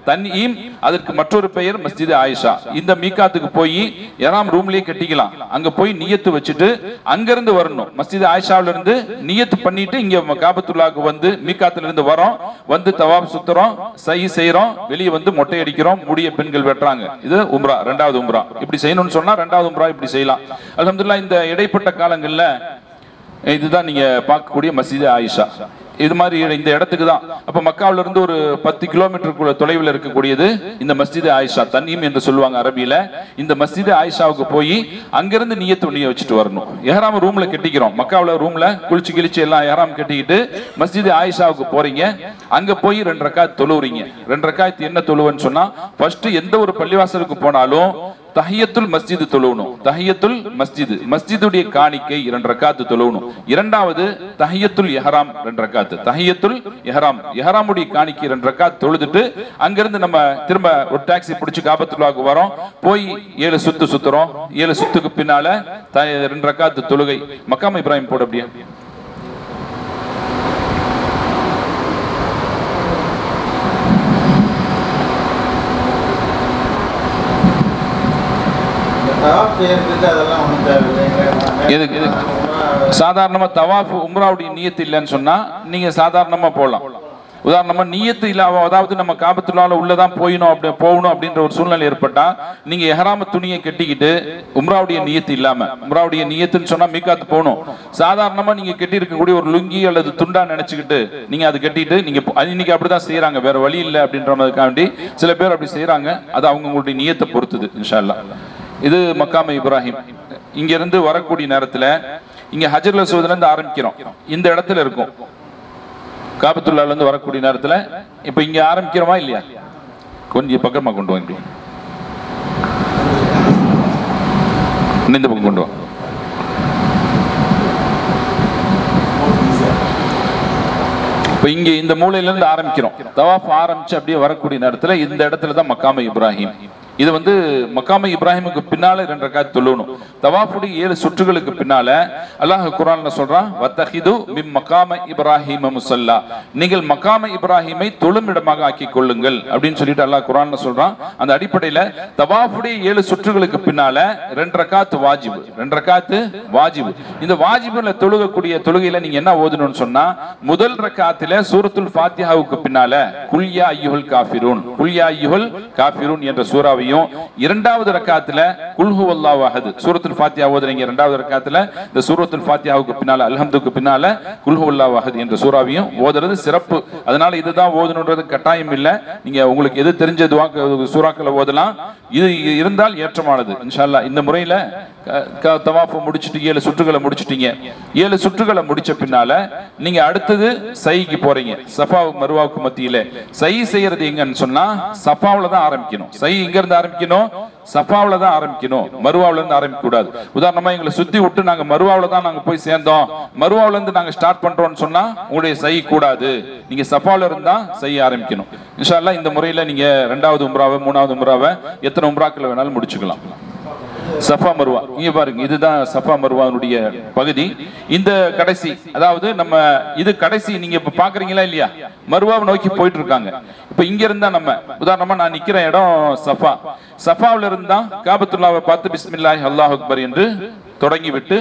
தன்ஈம், அதற்கு மற்றொரு பெயர் மஸ்ஜித் ஆயிஷா. இந்த மீகாத்துக்கு போய் இஹ்ராம் ரூம்லயே கட்டிக்கலாம். அங்க போய் நியத்து வச்சுட்டு அங்கிருந்து வரணும். மஸ்ஜித் ஆயிஷாவில இருந்து நியத்து பண்ணிட்டு இங்க காபத்துல்லாஹ்க்கு வந்து மீகாத்துல இருந்து வரோம், வந்து தவாப் சுத்துறோம், சை செய்யறோம், வெளியே வந்து மொட்டை அடிக்கிறோம், முடிய பெண்கள் வெட்டுறாங்க. இது உம்ரா, 2வது உம்ரா. இப்படி செய்யணும்னு சொன்னா 2வது உம்ரா இப்படி செய்யலாம். அல்ஹம்துலில்லாஹ் இந்த இடைப்பட்ட காலங்கள்ல இதுதான் நீங்க பார்க்கக்கூடிய மஸ்ஜித் ஆயிஷா. இது மாதிரி இந்த இடத்துக்கு தான். அப்ப மக்காவில இருந்து ஒரு 10 கிலோமீட்டருக்குள்ள தொலைவில் இருக்கக்கூடியது இந்த மஸ்ஜித் ஆயிஷா, தன்ஈம் என்று சொல்லுவாங்க அரபியில. இந்த மஸ்ஜித் ஆயிஷாவுக்கு போய் அங்கிருந்து நியத்து வச்சுட்டு வரணும். இஹ்ராம் ரூம்ல கட்டிக்கிறோம். மக்காவில ரூம்ல குளிச்சு கிழிச்சு எல்லாம் இஹ்ராம் கட்டிக்கிட்டு மஸ்ஜித் ஆயிஷாவுக்கு போறீங்க. அங்க போய் 2 ரக்காத் தொழுவுறீங்க. 2 ரக்காத் என்ன தொழுவன்னு சொன்னா, ஃபர்ஸ்ட் எந்த ஒரு பள்ளிவாசலுக்கு போனாலும் தஹியத்துல் மஸ்ஜித் தொழுவணும். தஹியத்துல் மஸ்ஜித், மஸ்ஜிதுடைய காணிக்கை 2 ரக்காத் தொழுவணும். 2வது தஹியத்துல் இஹ்ராம் 2 ரக்காத். தஹியத்துல் இஹ்ராம், இஹ்ராமுடைய காணிக்கை 2 ரக்காத் தொழுதுட்டு அங்கிருந்து நம்ம திரும்ப ஒரு டாக்ஸி பிடிச்சு காபத்துல்லாஹ்க்கு வரோம். போய் 7 சுத்து சுத்துறோம். 7 சுத்துக்கு பின்னால 2 ரக்காத் தொழுகை. மக்காம் இப்ராஹிம் போட அப்படியே. சாதாரணமா தவாஃப் உம்ராவுடைய நியத்து இல்லைன்னு சொன்னா நீங்க சாதாரணமா போகலாம். உதாரணமா நியத்து இல்லாம, அதாவது நம்ம காபத்துள்ளால உள்ளதான் போகணும் அப்படின்ற ஒரு சூழ்நிலை ஏற்பட்டா நீங்க எஹராம துணியை கட்டிக்கிட்டு உம்ராவுடைய நியத்து இல்லாம, உம்ராவுடைய நியத்துன்னு சொன்னா மீகாத்து போகணும், சாதாரணமா நீங்க கட்டி இருக்கக்கூடிய ஒரு லுங்கி அல்லது துண்டா நினைச்சுக்கிட்டு நீங்க அது கட்டிட்டு நீங்க இன்னைக்கு அப்படிதான் செய்யறாங்க, வேற வழி இல்லை அப்படின்றதுக்காண்டி சில பேர் அப்படி செய்யறாங்க. அது அவங்களுடைய நியத்தை பொறுத்தது இன்ஷா அல்லாஹ். இது மக்காம இப்ராஹிம். இங்க இருந்து வரக்கூடிய நேரத்துல இங்க ஹஜ்ருல் அஸ்வத்ல இருந்து ஆரம்பிக்கிறோம், இந்த இடத்துல இருக்கும் காபத்துல்லால இருந்து வரக்கூடிய நேரத்துல. இப்ப இங்க ஆரம்பிக்கிறோமா இல்லையா? கொஞ்சம் பக்கமா கொண்டு வாங்க, இந்த பக்கம் கொண்டு வாங்க. இப்ப இங்க இந்த மூலையில இருந்து ஆரம்பிக்கிறோம், தவாஃப் ஆரம்பிச்சு அப்படியே வரக்கூடிய நேரத்துல இந்த இடத்துல தான் மக்காம இப்ராஹிம். இது மக்காம இப்ராஹிமுக்கு பின்னால 2 ரக்காத் தொழணும். தவாஃபுடைய 7 சுற்றுகளுக்கு பின்னால அல்லாஹ் குர்ஆன்ல சொல்றான், வத்தஹிது மின் மக்காம இப்ராஹிம முஸல்லா, நீங்கள் மக்காம இப்ராஹிமை தொழும் இடமாக ஆக்கி கொள்ளுங்கள் அப்படின்னு சொல்லிட்டு அல்லாஹ் குர்ஆன்ல சொல்றான். அந்த அடிப்படையில தவாஃபுடைய 7 சுற்றுகளுக்கு பின்னால 2 ரக்காத் வாஜிப், 2 ரக்காத் வாஜிப். இந்த வாஜிப்ல தொழுகக்கூடிய தொழுகையில நீங்க என்ன ஓதணும்னு சொன்னா, முதல் ரக்காத்தில சூரத்துல் ஃபாத்திஹாவுக்கு பின்னால குல் யா அய்யுஹல் காஃபிரூன், குல் யா அய்யுஹல் காஃபிரூன் என்ற சூறாவை, இரண்டாவது ரக்காத்துல குல் ஹுவல்லாஹு அஹத் சூரத்துல் ஃபாத்திஹா ஓதுறீங்க. இரண்டாவது ரக்காத்துல இந்த சூரத்துல் ஃபாத்திஹாவுக்கு பின்னால அல்ஹம்துக்கு பின்னால குல் ஹுவல்லாஹு அஹத் என்ற சூறாவையும் ஓதுறது சிறப்பு. அதனால இதுதான் ஓதணும்ன்றது கட்டாயம் இல்ல, நீங்க உங்களுக்கு எது தெரிஞ்ச சூறாக்களை ஓதலாம். இது இருந்தால் ஏற்றமானது இன்ஷா அல்லாஹ். இந்த முறையில தவாஃப் முடிச்சிட்டு 7 சுற்றுகளை முடிச்சிட்டீங்க. 7 சுற்றுகளை முடிச்ச பின்னால நீங்க அடுத்தது சைக்கு போறீங்க. சஃபா மர்வாவுக்கு மத்தியில சை செய்யறது எங்கன்னு சொன்னா சஃபாவுல தான் ஆரம்பிக்கணும். சை எங்க இருந்து ஆரம்பிக்கணும்? சஃபாவுல தான் ஆரம்பிக்கணும், மருவாவுல இருந்து ஆரம்பிக்க கூடாது. உதாரணமா எங்களை சுத்தி விட்டு நாங்க மருவாவுல தான் நாங்க போய் சேர்ந்தோம், மருவாவுல இருந்து நாங்க ஸ்டார்ட் பண்றோம்னு சொன்னா உங்களுடைய சை கூடாது, நீங்க சஃபாவுல இருந்தா சை ஆரம்பிக்கணும் இன்ஷா அல்லாஹ். இந்த முறையில நீங்க 2வது உம்ராவை 3வது உம்ராவை எத்தனை உம்ராக்கள் வேணாலும் முடிச்சுக்கலாம். சஃபா மருவா இங்க பாருங்க, இதுதான் சஃபா மருவானுடைய பகுதி. இந்த கடைசி, அதாவது நம்ம இது கடைசி நீங்க இப்ப பாக்குறீங்களா இல்லையா, மருவாவை நோக்கி போயிட்டு இருக்காங்க. இப்ப இங்க இருந்தா நம்ம உதாரணமா நான் நிக்கிற இடம் சஃபா, சஃபாவில இருந்தா காபத்துல்லாவை பார்த்து பிஸ்மில்லாஹி அல்லாஹு அக்பர் என்று தொடங்கி விட்டு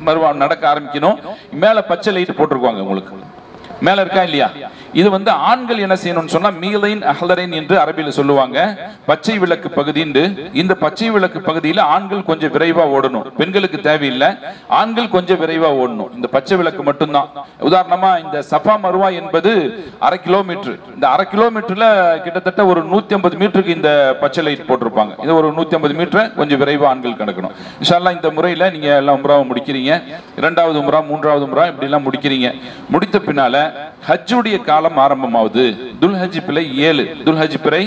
மருவா நடக்க ஆரம்பிக்கணும். மேல பச்சை லைட் போட்டிருக்காங்க உங்களுக்கு, மேல இருக்கா இல்லையா? இது ஆண்கள் என்ன செய்யணும்னு சொன்னா மீலைன் அஹ்லரைன் என்று அரபியில சொல்லுவாங்க, பச்சை விளக்கு பகுதி. இந்த பச்சை விளக்கு பகுதியில ஆண்கள் கொஞ்சம் விரைவா ஓடணும், பெண்களுக்கு தேவையில்லை, ஆண்கள் கொஞ்சம் விரைவா ஓடணும். இந்த பச்சை விளக்கு மட்டும்தான். உதாரணமா இந்த சஃபா மருவா என்பது 1/2 கிலோமீட்டர். இந்த 1/2 கிலோமீட்டர்ல கிட்டத்தட்ட ஒரு 150 மீட்டருக்கு இந்த பச்சை லைட் போட்டிருப்பாங்க. இது ஒரு 150 மீட்டர் கொஞ்சம் விரைவா ஆண்கள் கடக்கணும் இன்ஷா அல்லாஹ். இந்த முறையில நீங்க எல்லாம் உம்ராவை முடிக்கிறீங்க. 2வது உம்ரா 3வது உம்ரா இப்படி எல்லாம் முடிக்கிறீங்க. முடித்த பின்னால ஹஜ்ஜுடைய காலம் ஆரம்பமாவது. துல்ஹஜ் பிறை 7, துல்ஹஜ் பிறை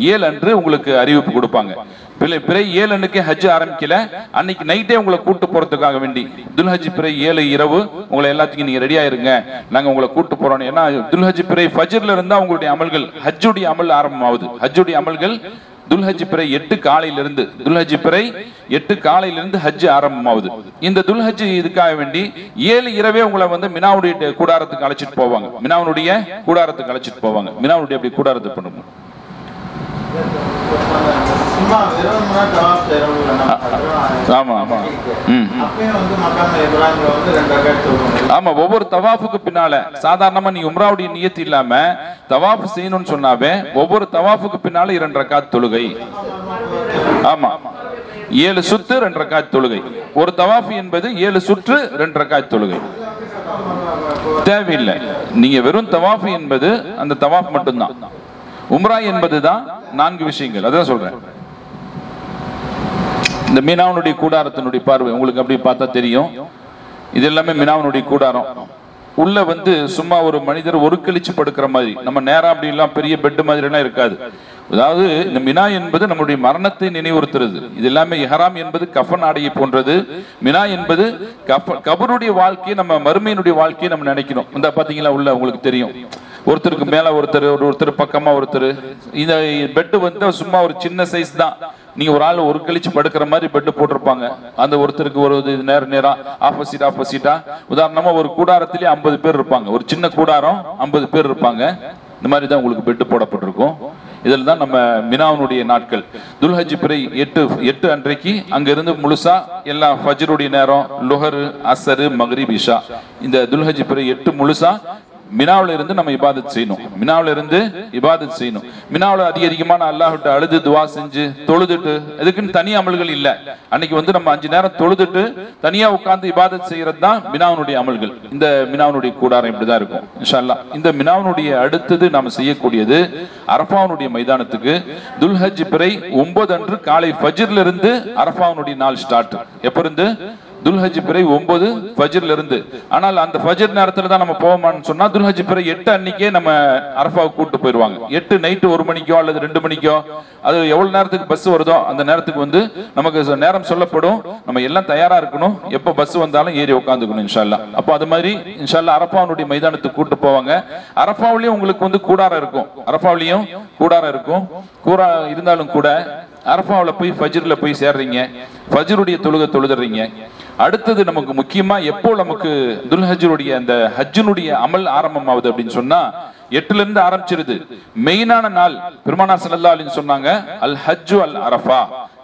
7 அன்று உங்களுக்கு அறிவிப்பு கொடுப்பாங்க. பிறை 7 அன்னைக்கு ஹஜ் ஆரம்பிக்கல, அன்னைக்கு நைட்டே உங்களை கூட்டு போறதுக்காக வேண்டி துல்ஹஜ் பிறை 7 இரவு உங்களை எல்லாத்துக்கும் நீங்க ரெடியா இருங்க, நாங்க உங்களை கூட்டு போறோம். ஏன்னா துல்ஹஜ் பிறை ஃபஜ்ர்ல இருந்தா உங்களுடைய அமல்கள், ஹஜ்ஜுடைய அமல் ஆரம்பமாவது. ஹஜ்ஜுடைய அமல்கள் துல்ஹஜ் பிறை 8 காலையிலிருந்து, துல்ஹஜ் பிறை 8 காலையிலிருந்து ஹஜ் ஆரம்பமாகுது. இந்த துல்ஹஜ் இதுக்காக வேண்டி 7 இரவே உங்களை மினாவுடைய கூடாரத்துக்கு அழைச்சிட்டு போவாங்க. மினாவுடைய கூடாரத்துக்கு அழைச்சிட்டு போவாங்க. மினாவுடைய அப்படி கூடாரத்தை பண்ணுங்க. ஆமா ஆமா ஆமா. ஒவ்வொரு தவாஃபுக்கு பின்னால சாதாரணமா நீ உம்ராவுடைய நியத்து இல்லாம தவாஃப் செய்யணும்னு சொன்னாவே ஒவ்வொரு தவாஃபுக்கு பின்னால 2 ரக்காத் தொழுகை. ஆமா, 7 சுற்று 2 ரக்காத் தொழுகை. ஒரு தவாஃப் என்பது 7 சுற்று 2 ரக்காத் தொழுகை. தேவையில்லை, நீங்க வெறும் தவாஃப் என்பது அந்த தவாஃப் மட்டும்தான். உம்ரா என்பதுதான் 4 விஷயங்கள். அதான் சொல்றேன். இந்த மினாவுடைய கூடாரத்தினுடைய பார்வை உங்களுக்கு அப்படி பார்த்தா தெரியும். இது எல்லாமே மினாவுடைய கூடாரம். உள்ள சும்மா ஒரு மனிதர் ஒரு கழிச்சு படுக்கிற மாதிரி, நம்ம நேரம் அப்படி எல்லாம் பெரிய பெட் மாதிரி எல்லாம் இருக்காது. அதாவது இந்த மினா என்பது நம்முடைய மரணத்தை நினைவுறுத்துறது. இது எல்லாமே இஹ்ராம் என்பது கஃபன் ஆடையை போன்றது. மினா என்பது கபருடைய வாழ்க்கையை, நம்ம மறுமையினுடைய வாழ்க்கையை நம்ம நினைக்கணும். இந்த பாத்தீங்களா உள்ள உங்களுக்கு தெரியும், ஒருத்தருக்கு மேல ஒருத்தர் பக்கமா ஒருத்தர். இந்த பெட்டு சும்மா ஒரு சின்ன சைஸ் தான். நீங்க ஒரு ஆள் ஒரு கழிச்சு படுக்கிற மாதிரி பெட்டு போட்டிருப்பாங்க. அந்த ஒருத்தருக்கு ஒரு நேரா ஆப்போசிட்டா. உதாரணமா ஒரு கூடாரத்திலே 50 பேர் இருப்பாங்க. ஒரு சின்ன கூடாரம் 50 பேர் இருப்பாங்க. இந்த மாதிரி தான் உங்களுக்கு பெட்டு போடப்பட்டிருக்கும். இதில் தான் நம்ம மினாவுடைய நாட்கள். துல்ஹஜ் பிறை 8 அன்றைக்கு அங்கிருந்து முழுசா எல்லாம் ஃபஜ்ருடைய நேரம், லுஹர், அசரு, மக்ரிப், இஷா, இந்த துல்ஹஜ் பிறை 8 முழுசா மினாவில இருந்து நம்ம இபாதத் செய்யணும். மினாவில இருந்து இபாதத் செய்யணும். மினாவில அதிகமான அல்லாஹ்விட்ட அழுது துவா செஞ்சு தொழுதுட்டு, இதுக்குன்னு தனி அமல்கள் இல்ல. அன்னைக்கு வந்து நம்ம 5 நேரம் தொழுதுட்டு தனியா உட்கார்ந்து இபாதத் செய்யறது தான் மினாவுடைய அமல்கள். இந்த மினாவுடைய கூடாரம் இப்படிதான் இருக்கும் இன்ஷா அல்லாஹ். இந்த மினாவுடைய அடுத்தது நாம செய்யக்கூடியது அரஃபாவுடைய மைதானத்துக்கு துல்ஹஜ் பிறை 9 அன்று காலை ஃபஜ்ர்ல இருந்து அரஃபாவுடைய நாள் ஸ்டார்ட். எப்ப இருந்து? துல்ஹஜ் பிறை 9 ஃபஜ்ர்ல இருந்து. ஆனால் அந்த ஃபஜ்ர் நேரத்துல தான் நம்ம போவோமான்னு சொன்னா துல்ஹஜ் பிறை 8 அன்னைக்கே நம்ம அரஃபாவுக்கு கூட்டு போயிடுவாங்க. 8 நைட்டு 1 மணிக்கோ அல்லது 2 மணிக்கோ, அது எவ்வளவு நேரத்துக்கு பஸ் வருதோ அந்த நேரத்துக்கு வந்து நமக்கு நேரம் சொல்லப்படும். நம்ம எல்லாம் தயாரா இருக்கணும். எப்ப பஸ் வந்தாலும் ஏறி உட்காந்துக்கணும் இன்ஷா அல்லாஹ். அப்போ அது மாதிரி இன்ஷா அல்லாஹ் அரஃபாவுடைய மைதானத்துக்கு கூட்டு போவாங்க. அரஃபாவிலையும் உங்களுக்கு வந்து கூடாரம் இருக்கும். அரஃபாவிலையும் கூடாரம் இருக்கும். கூடா இருந்தாலும் கூட அரஃபாவில் போய் ஃபஜ்ர்ல போய் சேர்றீங்க, ஃபஜ்ருடைய தொழுதுறீங்க. அடுத்தது நமக்கு முக்கியமா எப்போ நமக்கு துல்ஹஜ்ஜுடைய அந்த ஹஜ்ஜினுடைய அமல் ஆரம்பமாகுது அப்படின்னு சொன்னா 8ல இருந்து ஆரம்பிச்சிருது. மெயினான நாள் பெருமானார் ஸல்லல்லாஹு அலைஹி வஸல்லம் சொன்னாங்க, அல் ஹஜ்ஜு அல் அரஃபா.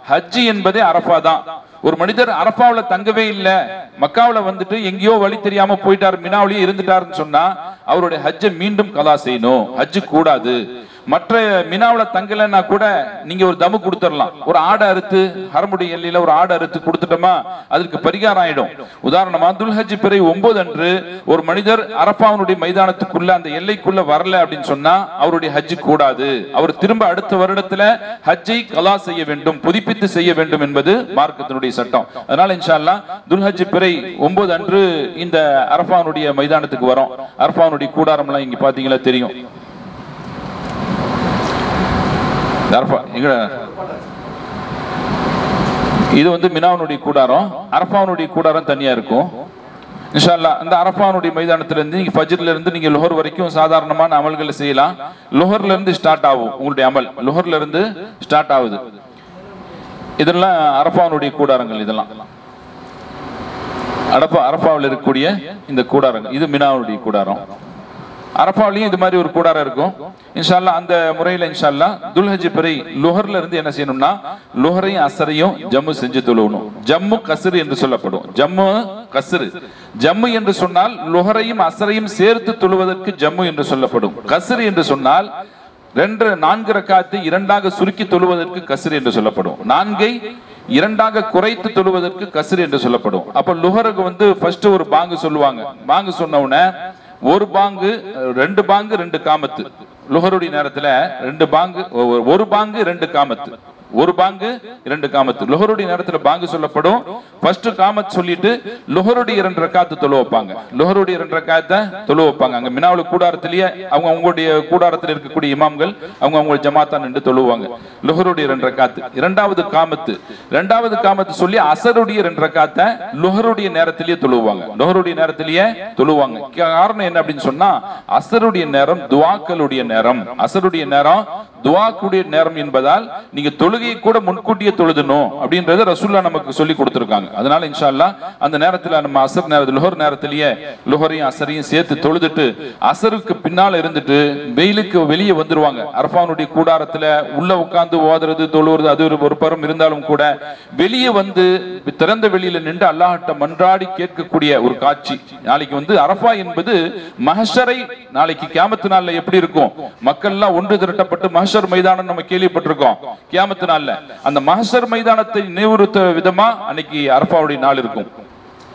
ஹஜ் என்பதே அரஃபா தான். ஒரு மனிதர் அரஃபாவுல தங்கவே இல்ல, மக்காவுல வந்துட்டு எங்கேயோ வழி தெரியாம போயிட்டார், மினாவிலேயே இருந்துட்டாருன்னு சொன்னா அவருடைய ஹஜ்ஜை மீண்டும் கலா செய்யணும். ஹஜ் கூடாது. மற்ற மினாவுல தங்கலன்னா கூட நீங்க ஒரு தமு கொடுத்துடலாம். ஒரு ஆடை அறுத்து ஹரமுடைய எல்லையில ஒரு ஆடை அறுத்து கொடுத்துட்டோமா அதுக்கு பரிகாரம் ஆயிடும். உதாரணமா துல்ஹஜ் பிறை 9 அன்று ஒரு மனிதர் அரஃபாவுடைய மைதானத்துக்குள்ள அந்த எல்லைக்குள்ள வரல அப்படின்னு சொன்னா அவருடைய ஹஜ் கூடாது. அவர் திரும்ப அடுத்த வருடத்துல ஹஜ்ஜை கலா செய்ய வேண்டும், புதுப்பித்து செய்ய வேண்டும் என்பது மார்க்கத்தினுடைய சட்டம். அதனால இன்ஷா அல்லாஹ் துல்ஹஜ் பிறை 9 அன்று இந்த அரஃபாவுடைய மைதானத்துக்கு வரோம். அரஃபாவுடைய கூடாரம் எல்லாம் இங்க பாத்தீங்களா தெரியும். இது வந்து மினாவுடைய கூடாரம், அரஃபாவுடைய கூடாரம் தனியா இருக்கும் இன்ஷா அல்லாஹ். அந்த அரஃபாவுடைய மைதானத்துல இருந்து நீங்க ஃபஜ்ர்ல இருந்து நீங்க லுஹர் வரைக்கும் சாதாரணமான அமல்களை செய்யலாம். லுஹர்ல இருந்து ஸ்டார்ட் ஆகும் உங்களுடைய அமல், லுஹர்ல இருந்து ஸ்டார்ட் ஆகுது. இதெல்லாம் அரஃபாவுடைய கூடாரங்கள். இதெல்லாம் அரஃபாவில் இருக்கக்கூடிய இந்த கூடாரங்கள். இது மினாவுடைய கூடாரம். அரஃபாவிலையும் இது மாதிரி ஒரு கூடாரம் இருக்கும் இன்ஷா அல்லாஹ். அந்த முறையில இன்ஷா அல்லாஹ் துல்ஹஜ் பிறை லுஹர்ல இருந்து என்ன செய்யணும்னா லுஹரையும் அசரையும் ஜம்மு செஞ்சு தொழுவணும். ஜம்மு கஸ்ர் என்று சொல்லப்படும். ஜம்மு கஸ்ர். ஜம்மு என்று சொன்னால் லுஹரையும் அசரையும் சேர்த்து தொழுவதற்கு ஜம்மு என்று சொல்லப்படும். கஸ்ர் என்று சொன்னால் 4 ரக்காத்தை 2ஆக சுருக்கி தொழுவதற்கு கஸ்ர் என்று சொல்லப்படும். 4ஐ 2ஆக குறைத்து தொழுவதற்கு கஸ்ர் என்று சொல்லப்படும். அப்ப லுஹருக்கு வந்து ஃபர்ஸ்ட் ஒரு பாங்கு சொல்லுவாங்க. பாங்கு சொன்ன உடனே ஒரு பாங்கு 2 பாங்கு 2 காமத்து. லுஹருடைய நேரத்துல 2 பாங்கு, ஒரு பாங்கு 2 காமத்து, ஒரு பாங்கு 2 காமத்து. லுஹருடைய நேரத்துல பாங்கு சொல்லப்படும். ஃபர்ஸ்ட் காமத் சொல்லிட்டு லுஹருடைய 2 ரக்காத்து தொழு வைப்பாங்க. லுஹருடைய 2 ரக்காத்தை தொழு வைப்பாங்க. அங்க மினாவுல கூடாரத்திலேயே அவங்களுடைய கூடாரத்தில் இருக்கக்கூடிய இமாம்கள் அவங்க ஜமாத்தா நின்று தொழுவாங்க. லுஹருடைய 2 ரக்காத்து. 2வது காமத்து சொல்லி அசருடைய 2 ரக்காத்தை லுஹருடைய நேரத்திலேயே தொழுவாங்க. லுஹருடைய நேரத்திலேயே தொழுவாங்க. காரணம் என்ன அப்படின்னு சொன்னா அசருடைய நேரம் துஆக்களுடைய நேரம். அசருடைய நேரம் துஆக்குடைய நேரம் என்பதால் நீங்க தொழுகையை கூட முன்கூட்டியே தொழுதணும் அப்படின்றத ரசூலுல்லாஹ் நமக்கு சொல்லி கொடுத்திருக்காங்க. அதனால இன்ஷா அல்லாஹ் அந்த நேரத்துல நம்ம அசர் நேரத்துல லுஹர் நேரத்திலேயே லுஹரையும் அசரையும் சேர்த்து தொழுதுட்டு அசருக்கு பின்னால இருந்துட்டு வெயிலுக்கு வெளியே வந்துருவாங்க. அரஃபாவுடைய கூடாரத்துல உள்ள உட்கார்ந்து ஓதுறது தொழுவது அது ஒரு புறம் இருந்தாலும் கூட வெளியே வந்து திறந்த வெளியில நின்று அல்லாஹ்ட்ட மன்றாடி கேட்கக்கூடிய ஒரு காட்சி. நாளைக்கு வந்து அரஃபா என்பது மஹ்ஷரை, நாளைக்கு கியாமத் நாள்ல எப்படி இருக்கும், மக்கள் எல்லாம் ஒன்று திரட்டப்பட்டு மஹ்ஷர் மைதானம் நம்ம கேள்விப்பட்டிருக்கோம். கியாமத் நாள்ல அந்த மஹ்ஷர் மைதானத்தை நினைவுறுத்த விதமா அன்னைக்கு அரஃபாவுடைய நாள் இருக்கும்.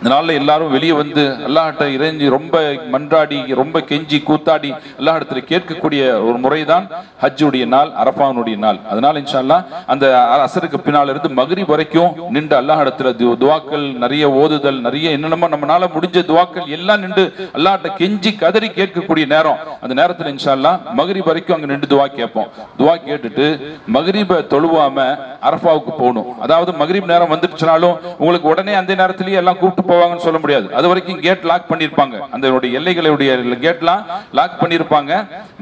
இந்த நாள்ல எல்லாரும் வெளியே வந்து அல்லாஹ்ட்ட இறைஞ்சி ரொம்ப மன்றாடி ரொம்ப கெஞ்சி கூத்தாடி அல்லாஹ்விடத்துல கேட்கக்கூடிய ஒரு முறைதான் ஹஜ்ஜுடைய நாள், அரஃபாவுடைய நாள். அதனால இன்ஷா அல்லாஹ் அந்த அசருக்கு பின்னால இருந்து மக்ரிப் வரைக்கும் நின்று அல்லாஹ்விடத்துல துஆக்கள் நிறைய ஓதுதல், நிறைய என்னென்னமோ நம்மளால முடிஞ்ச துஆக்கள் எல்லாம் நின்று அல்லாஹ்ட்ட கெஞ்சி கதறி கேட்கக்கூடிய நேரம். அந்த நேரத்துல இன்ஷா அல்லாஹ் மக்ரிப் வரைக்கும் அங்க நின்று துஆ கேட்போம். துஆ கேட்டுட்டு மக்ரிபை தொழுவாம அரஃபாவுக்கு போகணும். அதாவது மக்ரிப் நேரம் வந்துடுச்சுனாலும் உங்களுக்கு உடனே அந்த நேரத்திலேயே எல்லாம் கூப்பிட்டு போவாங்கன்னு சொல்ல முடியாது. அது வரைக்கும் கேட் லாக் பண்ணிருப்பாங்க, அந்த எல்லைகளுடைய கேட்லாம் லாக் பண்ணிருப்பாங்க.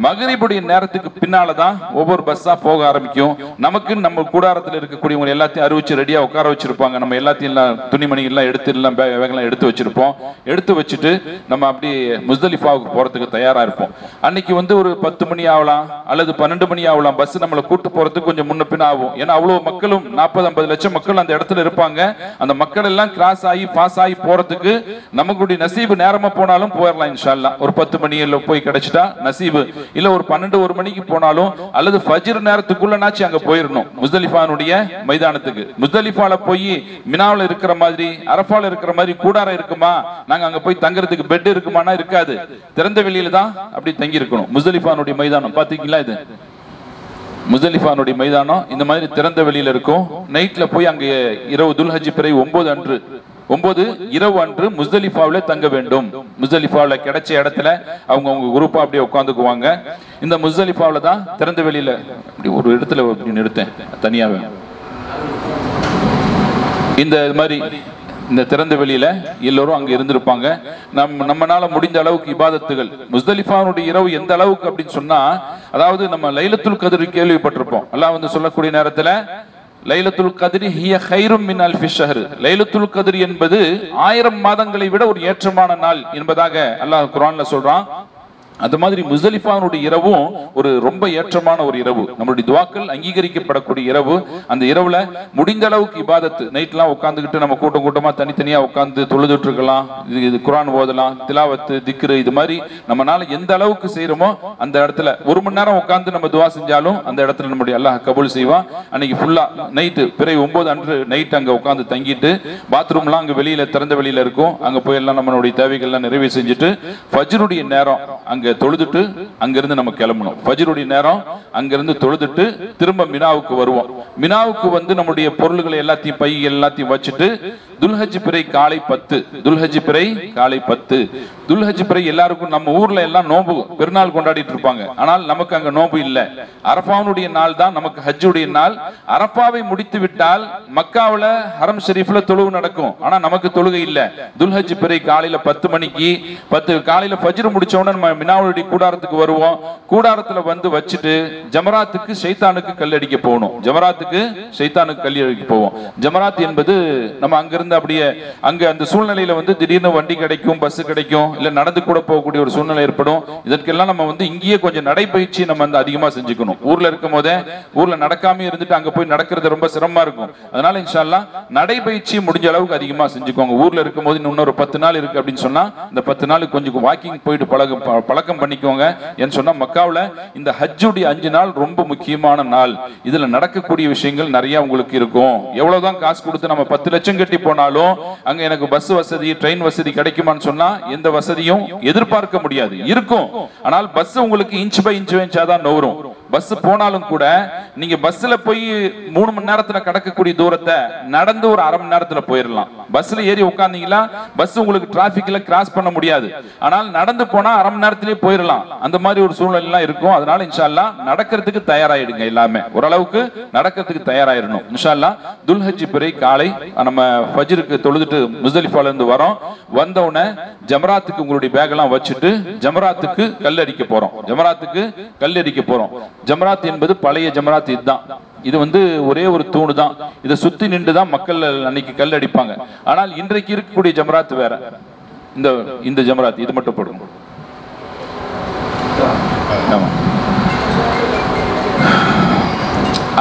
மகரிபுடைய நேரத்துக்கு பின்னாலதான் ஒவ்வொரு பஸ்ஸா போக ஆரம்பிக்கும். நமக்கு நம்ம கூடாரத்தில் இருக்கக்கூடியவங்க எல்லாத்தையும் அறிவிச்சு ரெடியா உட்கார வச்சிருப்பாங்க. நம்ம எல்லாத்தையும் துணிமணி எல்லாம் எடுத்து எல்லாம் பேகெல்லாம் எடுத்து வச்சிருப்போம். எடுத்து வச்சுட்டு நம்ம அப்படி முஸ்தலிஃபாவுக்கு போறதுக்கு தயாரா இருப்போம். அன்னைக்கு வந்து ஒரு 10 மணி ஆகலாம் அல்லது 12 மணி ஆகலாம். பஸ் நம்மளை கூட்டு போறதுக்கு கொஞ்சம் முன்ன பின் ஆகும். ஏன்னா அவ்வளவு மக்களும் 40-50 லட்சம் மக்கள் அந்த இடத்துல இருப்பாங்க. அந்த மக்கள் எல்லாம் கிராஸ் ஆகி பாஸ் ஆகி போறதுக்கு நமக்குடைய நசீபு நேரமா போனாலும் போயிடலாம் இன்ஷா அல்லாஹ். ஒரு 10 மணியில போய் கிடைச்சிட்டா நசீபு, இல்ல ஒரு 12-1 மணிக்கு போனாலும் அல்லது ஃபஜ்ர் நேரத்துக்குள்ளனாச்சு அங்க போயிடணும் முஸ்தலிஃபானுடைய மைதானத்துக்கு. முஸ்தலிஃபால போய் மினாவில் இருக்கிற மாதிரி அரஃபால இருக்கிற மாதிரி கூடாரம் இருக்குமா, நாங்க அங்க போய் தங்குறதுக்கு பெட் இருக்குமானா இருக்காது. திறந்த வெளியில தான் அப்படி தங்கி இருக்கணும். முஸ்தலிஃபானுடைய மைதானம் பாத்தீங்களா, இது முஸ்தலிஃபானுடைய மைதானம் இந்த மாதிரி திறந்த வெளியில இருக்கும். நைட்ல போய் அங்க இரவு துல்ஹஜ் பிறை 9 இரவு அன்று முஸ்தலிஃபாவில தங்க வேண்டும். முஸ்தலிஃபாவில கிடைச்ச இடத்துல அவங்க குரூப்பா அப்படியே உட்காந்துக்குவாங்க. இந்த முஸ்தலிஃபாவில தான் திறந்த வெளியில அப்படி ஒரு இடத்துல நிறுத்தேன் தனியாவே. இந்த மாதிரி இந்த திறந்த வெளியில எல்லோரும் அங்க இருந்திருப்பாங்க. நம்மனால முடிந்த அளவுக்கு இபாதத்துகள். முஸ்தலிஃபாவுடைய இரவு எந்த அளவுக்கு அப்படின்னு சொன்னா, அதாவது நம்ம லைலத்துல் கத்ர் கேள்விப்பட்டிருப்போம். அல்லாஹ் வந்து சொல்லக்கூடிய நேரத்துல லைலத்துல் கத்ரி ஹிய கைரும் மின் அல்ஃபி ஷஹர், லைலத்துல் கத்ர் என்பது 1000 மாதங்களை விட ஒரு ஏற்றமான நாள் என்பதாக அல்லாஹ் குர்ஆன்ல சொல்றான். அது மாதிரி முஸ்தலிஃபாவுடைய இரவும் ஒரு ரொம்ப ஏற்றமான ஒரு இரவு, நம்மளுடைய துஆக்கள் அங்கீகரிக்கப்படக்கூடிய இரவு. அந்த இரவுல முடிந்த அளவுக்கு இபாதத்து, நைட்லாம் உட்கார்ந்துக்கிட்டு நம்ம கூட்டமா தனித்தனியா உட்கார்ந்து தொழுதுட்டு இருக்கலாம். இது குர்ஆன் ஓதலாம், திலாவத்து, திக்ரு, இது மாதிரி நம்மனால எந்த அளவுக்கு செய்யறோமோ அந்த இடத்துல 1 மணி நேரம் உட்கார்ந்து நம்ம துஆ செஞ்சாலும் அந்த இடத்துல நம்முடைய அல்லாஹ் கபூல் செய்வான். அன்னைக்கு ஃபுல்லா நைட்டு பிறை 9 அன்று நைட் அங்க உட்கார்ந்து தங்கிட்டு, பாத்ரூம்லாம் அங்க வெளியில திறந்த வெளியில இருக்கும். அங்க போய் எல்லாம் நம்மளுடைய தேவைகள்லாம் நிறைவு செஞ்சுட்டு ஃபஜ்ருடைய நேரம் அங்க தொழுதுட்டு அங்கிருந்து நம்ம கிளம்பணும். ஃபஜ்ருடைய நேரம் அங்கிருந்து தொழுதுட்டு திரும்ப மினாவுக்கு வருவோம். மினாவுக்கு வந்து நம்முடைய பொருள்களை எல்லாத்தையும் பை எல்லாத்தையும் வச்சுட்டு துல்ஹஜ் பிறை காலை 10, துல்ஹஜ் பிறை காலை 10. துல்ஹஜ் பிறை எல்லாருக்கும் நம்ம ஊர்ல எல்லாம் நோன்பு பெருநாள் கொண்டாடிட்டு இருப்பாங்க. ஆனால் நமக்கு அங்க நோன்பு இல்ல. அரஃபாவுடைய நாள் தான் நமக்கு ஹஜ்ஜுடைய நாள். அரஃபாவை முடித்து விட்டால் மக்காவுல ஹரம் ஷரீஃப்ல தொழுகை நடக்கும். ஆனா நமக்கு தொழுகை இல்ல. துல்ஹஜ் பிறை காலையில 10 மணிக்கு காலையில ஃபஜ்ர் முடிச்ச உடனே நம்ம மினாவுடைய கூடாரத்துக்கு வருவோம். கூடாரத்துல வந்து வச்சுட்டு ஜமராத்துக்கு ஷைத்தானுக்கு கல்லடிக்க போகணும். ஜமராத்துக்கு ஷைத்தானுக்கு கல்லடிக்க போவோம். ஜமராத் என்பது நம்ம அங்கிருந்து அப்படியே அங்க அந்த சூழ்நிலையில வந்து திடீர்னு வண்டி கிடைக்கும், பஸ் கிடைக்கும், இல்ல நடந்து கூட போகக்கூடிய ஒரு சூழ்நிலை ஏற்படும். இதற்கெல்லாம் நம்ம வந்து இங்கேயே கொஞ்சம் நடைபயிற்சி நம்ம வந்து அதிகமா செஞ்சுக்கணும். ஊர்ல இருக்கும் போதே ஊர்ல நடக்காம இருந்துட்டு அங்க போய் நடக்கிறது ரொம்ப சிரமமா இருக்கும். அதனால இன்ஷா அல்லாஹ் நடைபயிற்சி முடிஞ்ச அளவுக்கு அதிகமா செஞ்சுக்கோங்க. ஊர்ல இருக்கும் போது இன்னொரு 10 நாள் இருக்கு அப்படின்னு சொன்னா இந்த 10 நாளுக்கு கொஞ்சம் வாக்கிங் போயிட்டு பழக்கம் பண்ணிக்கோங்க. என்று சொன்னா மக்காவுல இந்த ஹஜ்ஜுடைய 5 நாள் ரொம்ப முக்கியமான நாள். இதுல நடக்கக்கூடிய விஷயங்கள் நிறைய உங்களுக்கு இருக்கும். எவ்வளவுதான் காசு கொடுத்து நம்ம 10 லட்சம் கட்டி போனாலும் அங்க எனக்கு பஸ் வசதி ட்ரெயின் வசதி கிடைக்குமான்னு சொன்னா எந்த வசதியும் எதிர்பார்க்க முடியாது. இருக்கும், ஆனால் பஸ் உங்களுக்கு இன்ச் பை இன்ச் தான் நோரும். பஸ் போனாலும் கூட நீங்க பஸ்ல போய் 3 மணி நேரத்துல கடக்கக்கூடிய தூரத்தை நடந்து ஒரு அரை மணி நேரத்துல போயிடலாம். பஸ்ல ஏறி உட்கார்ந்தீங்களா பஸ் உங்களுக்கு டிராபிக்ல கிராஸ் பண்ண முடியாது. ஆனால் நடந்து போனா அரை மணி நேரத்திலேயே போயிடலாம். அந்த மாதிரி ஒரு சூழ்நிலை எல்லாம் இருக்கும். அதனால இன்ஷா அல்லாஹ் நடக்கிறதுக்கு தயாராயிடுங்க. எல்லாமே ஓரளவுக்கு நடக்கிறதுக்கு தயாராயிடணும் இன்ஷா அல்லாஹ். துல்ஹஜ் பிறை காலை நம்ம ஃபஜ்ருக்கு தொழுதுட்டு முஸ்தலிஃபால இருந்து வரோம். வந்தவுடனே ஜமராத்துக்கு உங்களுடைய பேக் எல்லாம் வச்சுட்டு ஜமராத்துக்கு கல்லடிக்க போறோம். ஜமராத்துக்கு கல்லடிக்க போறோம். ஜமராத் என்பது பழைய ஜமராத் இதுதான். இது வந்து ஒரே ஒரு தூணு தான். இதை சுத்தி நின்று தான் மக்கள் அன்னைக்கு கல் அடிப்பாங்க. ஆனால் இன்றைக்கு இருக்கக்கூடிய ஜமராத் வேற. இந்த ஜமராத் இது மட்டும் போடுங்க.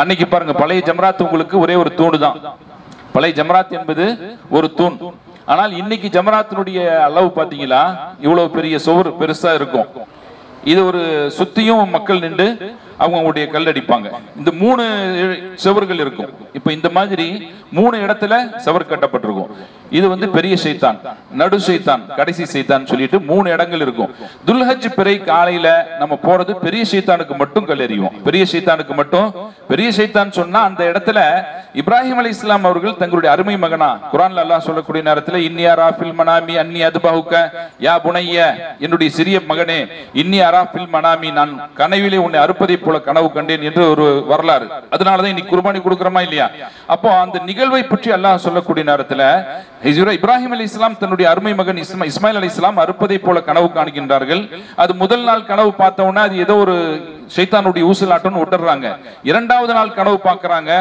அன்னைக்கு பாருங்க பழைய ஜமராத் உங்களுக்கு ஒரே ஒரு தூணு தான். பழைய ஜமராத் என்பது ஒரு தூண். ஆனால் இன்னைக்கு ஜமராத்தினுடைய அளவு பாத்தீங்களா இவ்வளவு பெரிய சுவர் பெருசா இருக்கும். இது ஒரு சுத்தியும் மக்கள் நின்று அவங்களுடைய கல் அடிப்பாங்க. இந்த 3 சுவர்கள் இருக்கும். இப்ப இந்த மாதிரி 3 இடத்துல சுவர் கட்டப்பட்டிருக்கும். இது வந்து பெரிய ஷைத்தான், நடு ஷைத்தான், கடைசி ஷைத்தான் சொல்லிட்டு 3 இடங்கள் இருக்கும். துல்ஹஜ் பிறை காலையில நம்ம போறது பெரிய ஷைத்தானுக்கு மட்டும் கல் எறிவோம். பெரிய ஷைத்தானுக்கு மட்டும். பெரிய ஷைத்தான் சொன்னா அந்த இடத்துல இப்ராஹிம் அலைஹிஸ்ஸலாம் அவர்கள் தங்களுடைய அருமை மகனா குர்ஆன்ல அல்லாஹ் சொல்லக்கூடிய நேரத்துல இன்னி அரா ஃபில் மனாமி அன்னி அத்பஹுக யா புனைய, என்னுடைய சிறிய மகனே இன்னி அரா ஃபில் மனாமி, நான் கனவிலே உன்னை அறுப்பதை போல கனவு கண்டேன் என்று ஒரு வரலாறு. அதனாலதான் இன்னைக்கு குர்பானி கொடுக்கிறோமா இல்லையா? அப்போ அந்த நிகழ்வை பற்றி அல்லாஹ் சொல்லக்கூடிய நேரத்துல இப்ராஹிம் அலைஹிஸ்ஸலாம் தன்னுடைய அருமை மகன் இஸ்மாயில் அலைஹிஸ்ஸலாம் அறுப்பதை போல கனவு காண்கின்றார்கள். அது முதல் நாள் கனவு பார்த்தவொன்னே அது ஏதோ ஒரு ஷைத்தானுடைய ஊசலாட்டம்னு விட்டுறாங்க. இரண்டாவது நாள் கனவு பார்க்கறாங்க,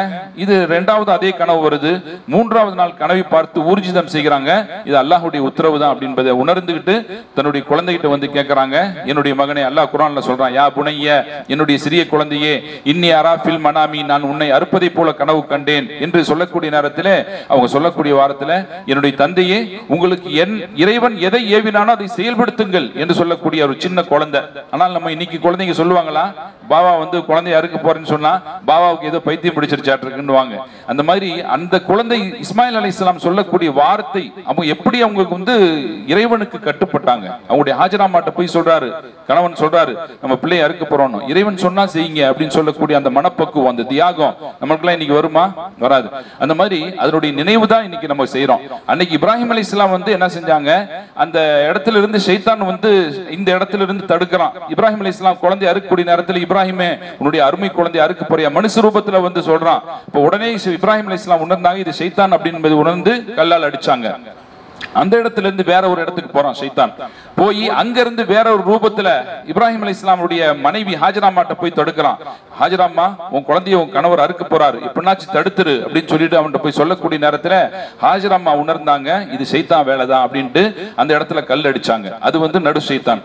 இது இரண்டாவது அதே கனவு வருது. மூன்றாவது நாள் கனவை பார்த்து ஊர்ஜிதம் செய்கிறாங்க, இது அல்லாஹ்வுடைய உத்தரவு தான் அப்படின்றதை உணர்ந்துகிட்டு தன்னுடைய குழந்தைகிட்ட வந்து கேட்கறாங்க, என்னுடைய மகனே, அல்லாஹ் குர்ஆன்ல சொல்றான், யா புனைய, என்னுடைய சிறிய குழந்தையே, இன்னி அரா ஃபில் மனாமி, நான் உன்னை அறுப்பதை போல கனவு கண்டேன் என்று சொல்லக்கூடிய நேரத்தில் அவங்க சொல்லக்கூடிய வாரத்தில், என்னுடைய தந்தையே, உங்களுக்கு என் இறைவன் எதை ஏவினானோ அதை செயல்படுத்துங்கள் என்று சொல்லக்கூடிய ஒரு சின்ன குழந்தை. ஆனால் நம்ம இன்னைக்கு குழந்தைங்க சொல்லுவாங்களா, பாபா வந்து குழந்தைய அறுக்க போறேன்னு சொன்னா பாபாவுக்கு ஏதோ பைத்தியம் பிடிச்சிருச்சாட்டிருக்குன்னு. அந்த மாதிரி அந்த குழந்தை இஸ்மாயில் அலைஹிஸ்ஸலாம் சொல்லக்கூடிய வார்த்தை, அவங்க எப்படி அவங்களுக்கு வந்து இறைவனுக்கு கட்டுப்பட்டாங்க. அவங்களுடைய ஹாஜராமாட்ட போய் சொல்றாரு, கணவன் சொல்றாரு, நம்ம பிள்ளைய அறுக்க போறோம், இறைவன் சொன்னா செய்யுங்க அப்படின்னு சொல்லக்கூடிய அந்த மனப்பக்குவம், அந்த தியாகம் நமக்குலாம் இன்னைக்கு வருமா? வராது. அந்த மாதிரி அதனுடைய நினைவு தான் இன்னைக்கு நம்ம செய்யறோம். அன்னைக்கு இப்ராஹிம் அலைஹிஸ்ஸலாம் வந்து என்ன செஞ்சாங்க, அந்த இடத்துல இருந்து ஷைத்தான் வந்து இந்த இடத்துல இருந்து தடுக்கிறான். இப்ராஹிம் அலைஹிஸ்ஸலாம் குழந்தை அறுக்கக்கூடிய நேரத்தில், இப்ராஹிமே, உன்னுடைய அருமை குழந்தை அறுக்க போறியா, மனுஷ ரூபத்துல வந்து சொல்றான். இப்ப உடனே இப்ராஹிம் அலைஹிஸ்ஸலாம் உணர்ந்தாங்க, இது ஷைத்தான் அப்படின்னு உணர்ந்து கல்லால் அடிச்சாங்க. அந்த இடத்துல இருந்து வேற ஒரு இடத்துக்கு போறான் ஷைத்தான். போய் அங்க இருந்து வேற ஒரு ரூபத்துல இப்ராஹிம் அலைஹிஸ்ஸலாமுடைய மனைவி ஹாஜராமாட்ட போய் தடுக்கிறான். ஹாஜராமா, உன் குழந்தைய உன் கணவர் அறுக்க போறாரு, எப்படினாச்சும் தடுத்துரு அப்படின்னு சொல்லிட்டு அவன்கிட்ட போய் சொல்லக்கூடிய நேரத்துல ஹாஜராமா உணர்ந்தாங்க, இது ஷைத்தான் வேலைதான் அப்படின்ட்டு அந்த இடத்துல கல் அடிச்சாங்க. அது வந்து நடு ஷைத்தான்.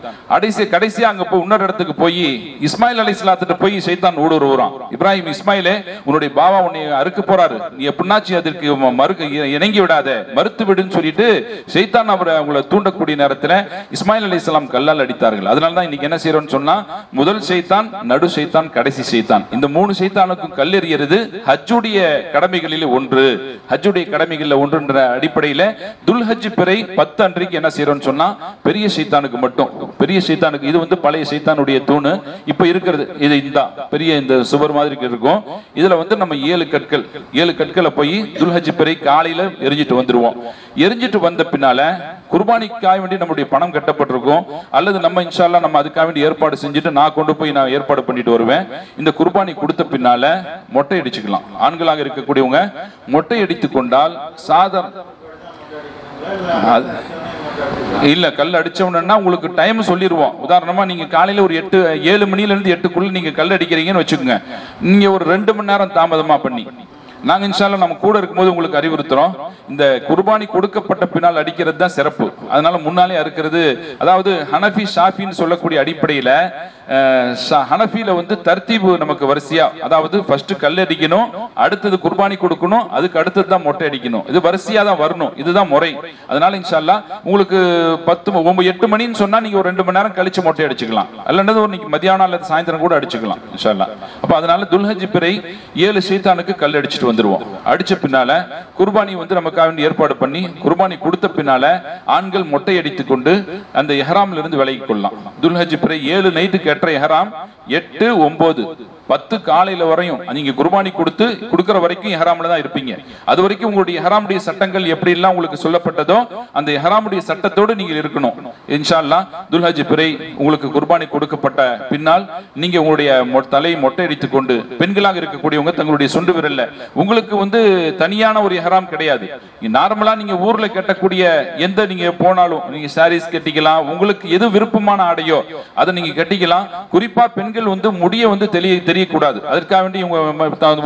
கடைசியா அங்க போய் இன்னொரு இடத்துக்கு போய் இஸ்மாயில் அலைஹிஸ்ஸலாத்திட்ட போய் ஷைத்தான் ஊடுருவான். இப்ராஹிம், இஸ்மாயிலே, உன்னுடைய பாவா உன்னை அறுக்க போறாரு, நீ எப்படினாச்சும் அதற்கு இணங்கி விடாத, மறுத்து விடுன்னு சொல்லிட்டு ஷைத்தான் அவங்களை தூண்டக்கூடிய நேரத்தில் இஸ்மாயில் அலைஹிஸ்ஸலாம் கல்லால் அடித்தார்கள். அதனால தான் இன்னைக்கு என்ன செய்யறோம்னு சொன்னா, முதல் ஷைத்தான், நடு ஷைத்தான், கடைசி ஷைத்தான், இந்த மூணு ஷைத்தானுக்கும் கல்லெறியறது ஹஜ்ஜுடைய கடமைகளில் ஒன்று. ஹஜ்ஜுடைய கடமைகளில் ஒன்றுன்ற அடிப்படையில துல்ஹஜ் பிறை 10 அன்றைக்கு என்ன செய்யறோம்னு சொன்னா, பெரிய ஷைத்தானுக்கு மட்டும், பெரிய ஷைத்தானுக்கு, இது வந்து பழைய ஷைத்தானுடைய தூணு, இப்ப இருக்கிறது இது இந்த பெரிய இந்த சுவர் மாதிரி இருக்கும். இதுல வந்து நம்ம 7 கற்களை போய் துல்ஹஜ் பிறை காலையில எரிஞ்சிட்டு வந்துருவோம். எரிஞ்சிட்டு வந்த பின்னால குர்பானிக்காக வேண்டி நம்முடைய பணம் கட்டப்பட்டிருக்கும், அல்லது நம்ம இன்ஷா அல்லாஹ் நம்ம அதுக்காக வேண்டி ஏற்பாடு செஞ்சுட்டு நான் கொண்டு போய் நான் ஏற்பாடு பண்ணிட்டு வருவேன். இந்த குர்பானி கொடுத்த பின்னால மொட்டை அடிச்சுக்கலாம். ஆண்களாக இருக்கக்கூடியவங்க மொட்டை அடித்துக் கொண்டால் சாதாரண இல்ல, கல் அடிச்சவனா உங்களுக்கு டைம் சொல்லிடுவோம். உதாரணமா நீங்க காலையில ஒரு 7 மணில இருந்து 8க்குள்ள நீங்க கல் அடிக்கிறீங்கன்னு வச்சுக்கோங்க. நீங்க ஒரு 2 மணி நேரம் தாமதமா பண்ணி நாங்க இன்ஷா அல்லாஹ் நம்ம கூட இருக்கும்போது உங்களுக்கு அறிவுறுத்துறோம். இந்த குர்பானி கொடுக்கப்பட்ட பின்னால் அடிக்கிறது தான் சிறப்பு. அதனால முன்னாலே அறுக்கிறது, அதாவது ஹனஃபி ஷாஃபின்னு சொல்லக்கூடிய அடிப்படையில ஹனஃபில வந்து தர்த்தீபு நமக்கு வரிசையா, அதாவது ஃபர்ஸ்ட் கல் அடிக்கணும், அடுத்தது குர்பானி கொடுக்கணும், அதுக்கு அடுத்தது தான் மொட்டை அடிக்கணும். இது வரிசையா தான் வரணும், இதுதான் முறை. அதனால இன்ஷா அல்லாஹ் உங்களுக்கு 8 மணின்னு சொன்னா நீங்க ஒரு 2 மணி நேரம் கழிச்சு மொட்டை அடிச்சுக்கலாம், அல்லது ஒரு நீங்க மதியானம் அல்லது சாயந்தரம் கூட அடிச்சுக்கலாம் இன்ஷா அல்லாஹ். அப்ப அதனால துல்ஹஜ் பிறை 7 ஷைத்தானுக்கு கல் அடிச்சுட்டு வந்துருவோம். அடிச்ச பின்னால குர்பானி வந்து நமக்காக வேண்டி ஏற்பாடு பண்ணி குர்பானி கொடுத்த பின்னால ஆண்கள் மொட்டை அடித்துக் கொண்டு அந்த இஹ்ராம்ல இருந்து விலகிக் கொள்ளலாம். துல்ஹஜ் பிறை 7 நைட்டுக்கு ஏற்ற இஹ்ராம், 8, 9, 10 காலையில வரையும் நீங்க குர்பானி கொடுக்கிற வரைக்கும் இஹ்ராம்ல தான் இருப்பீங்க. அது வரைக்கும் உங்களுடைய இஹ்ராமுடைய சட்டங்கள் எப்படி எல்லாம் உங்களுக்கு சொல்லப்பட்டதோ அந்த இஹ்ராமுடைய சட்டத்தோடு நீங்க இருக்கணும். இன்ஷா அல்லாஹ் துல்ஹஜ் பிறை உங்களுக்கு குர்பானி கொடுக்கப்பட்ட பின்னால் நீங்க உங்களுடைய தலையை மொட்டை அடித்துக் கொண்டு, பெண்களாக இருக்கக்கூடியவங்க தங்களுடைய சுண்டு விரல்ல, உங்களுக்கு வந்து தனியான ஒரு இஹ்ராம் கிடையாது. நார்மலா நீங்க ஊர்ல கட்டக்கூடிய எந்த நீங்க போனாலும் நீங்க சாரீஸ் கட்டிக்கலாம், உங்களுக்கு எது விருப்பமான ஆடையோ அதை நீங்க கட்டிக்கலாம். குறிப்பா பெண்கள் வந்து முடிய வந்து தெரியக்கூடாது, அதற்காக வேண்டி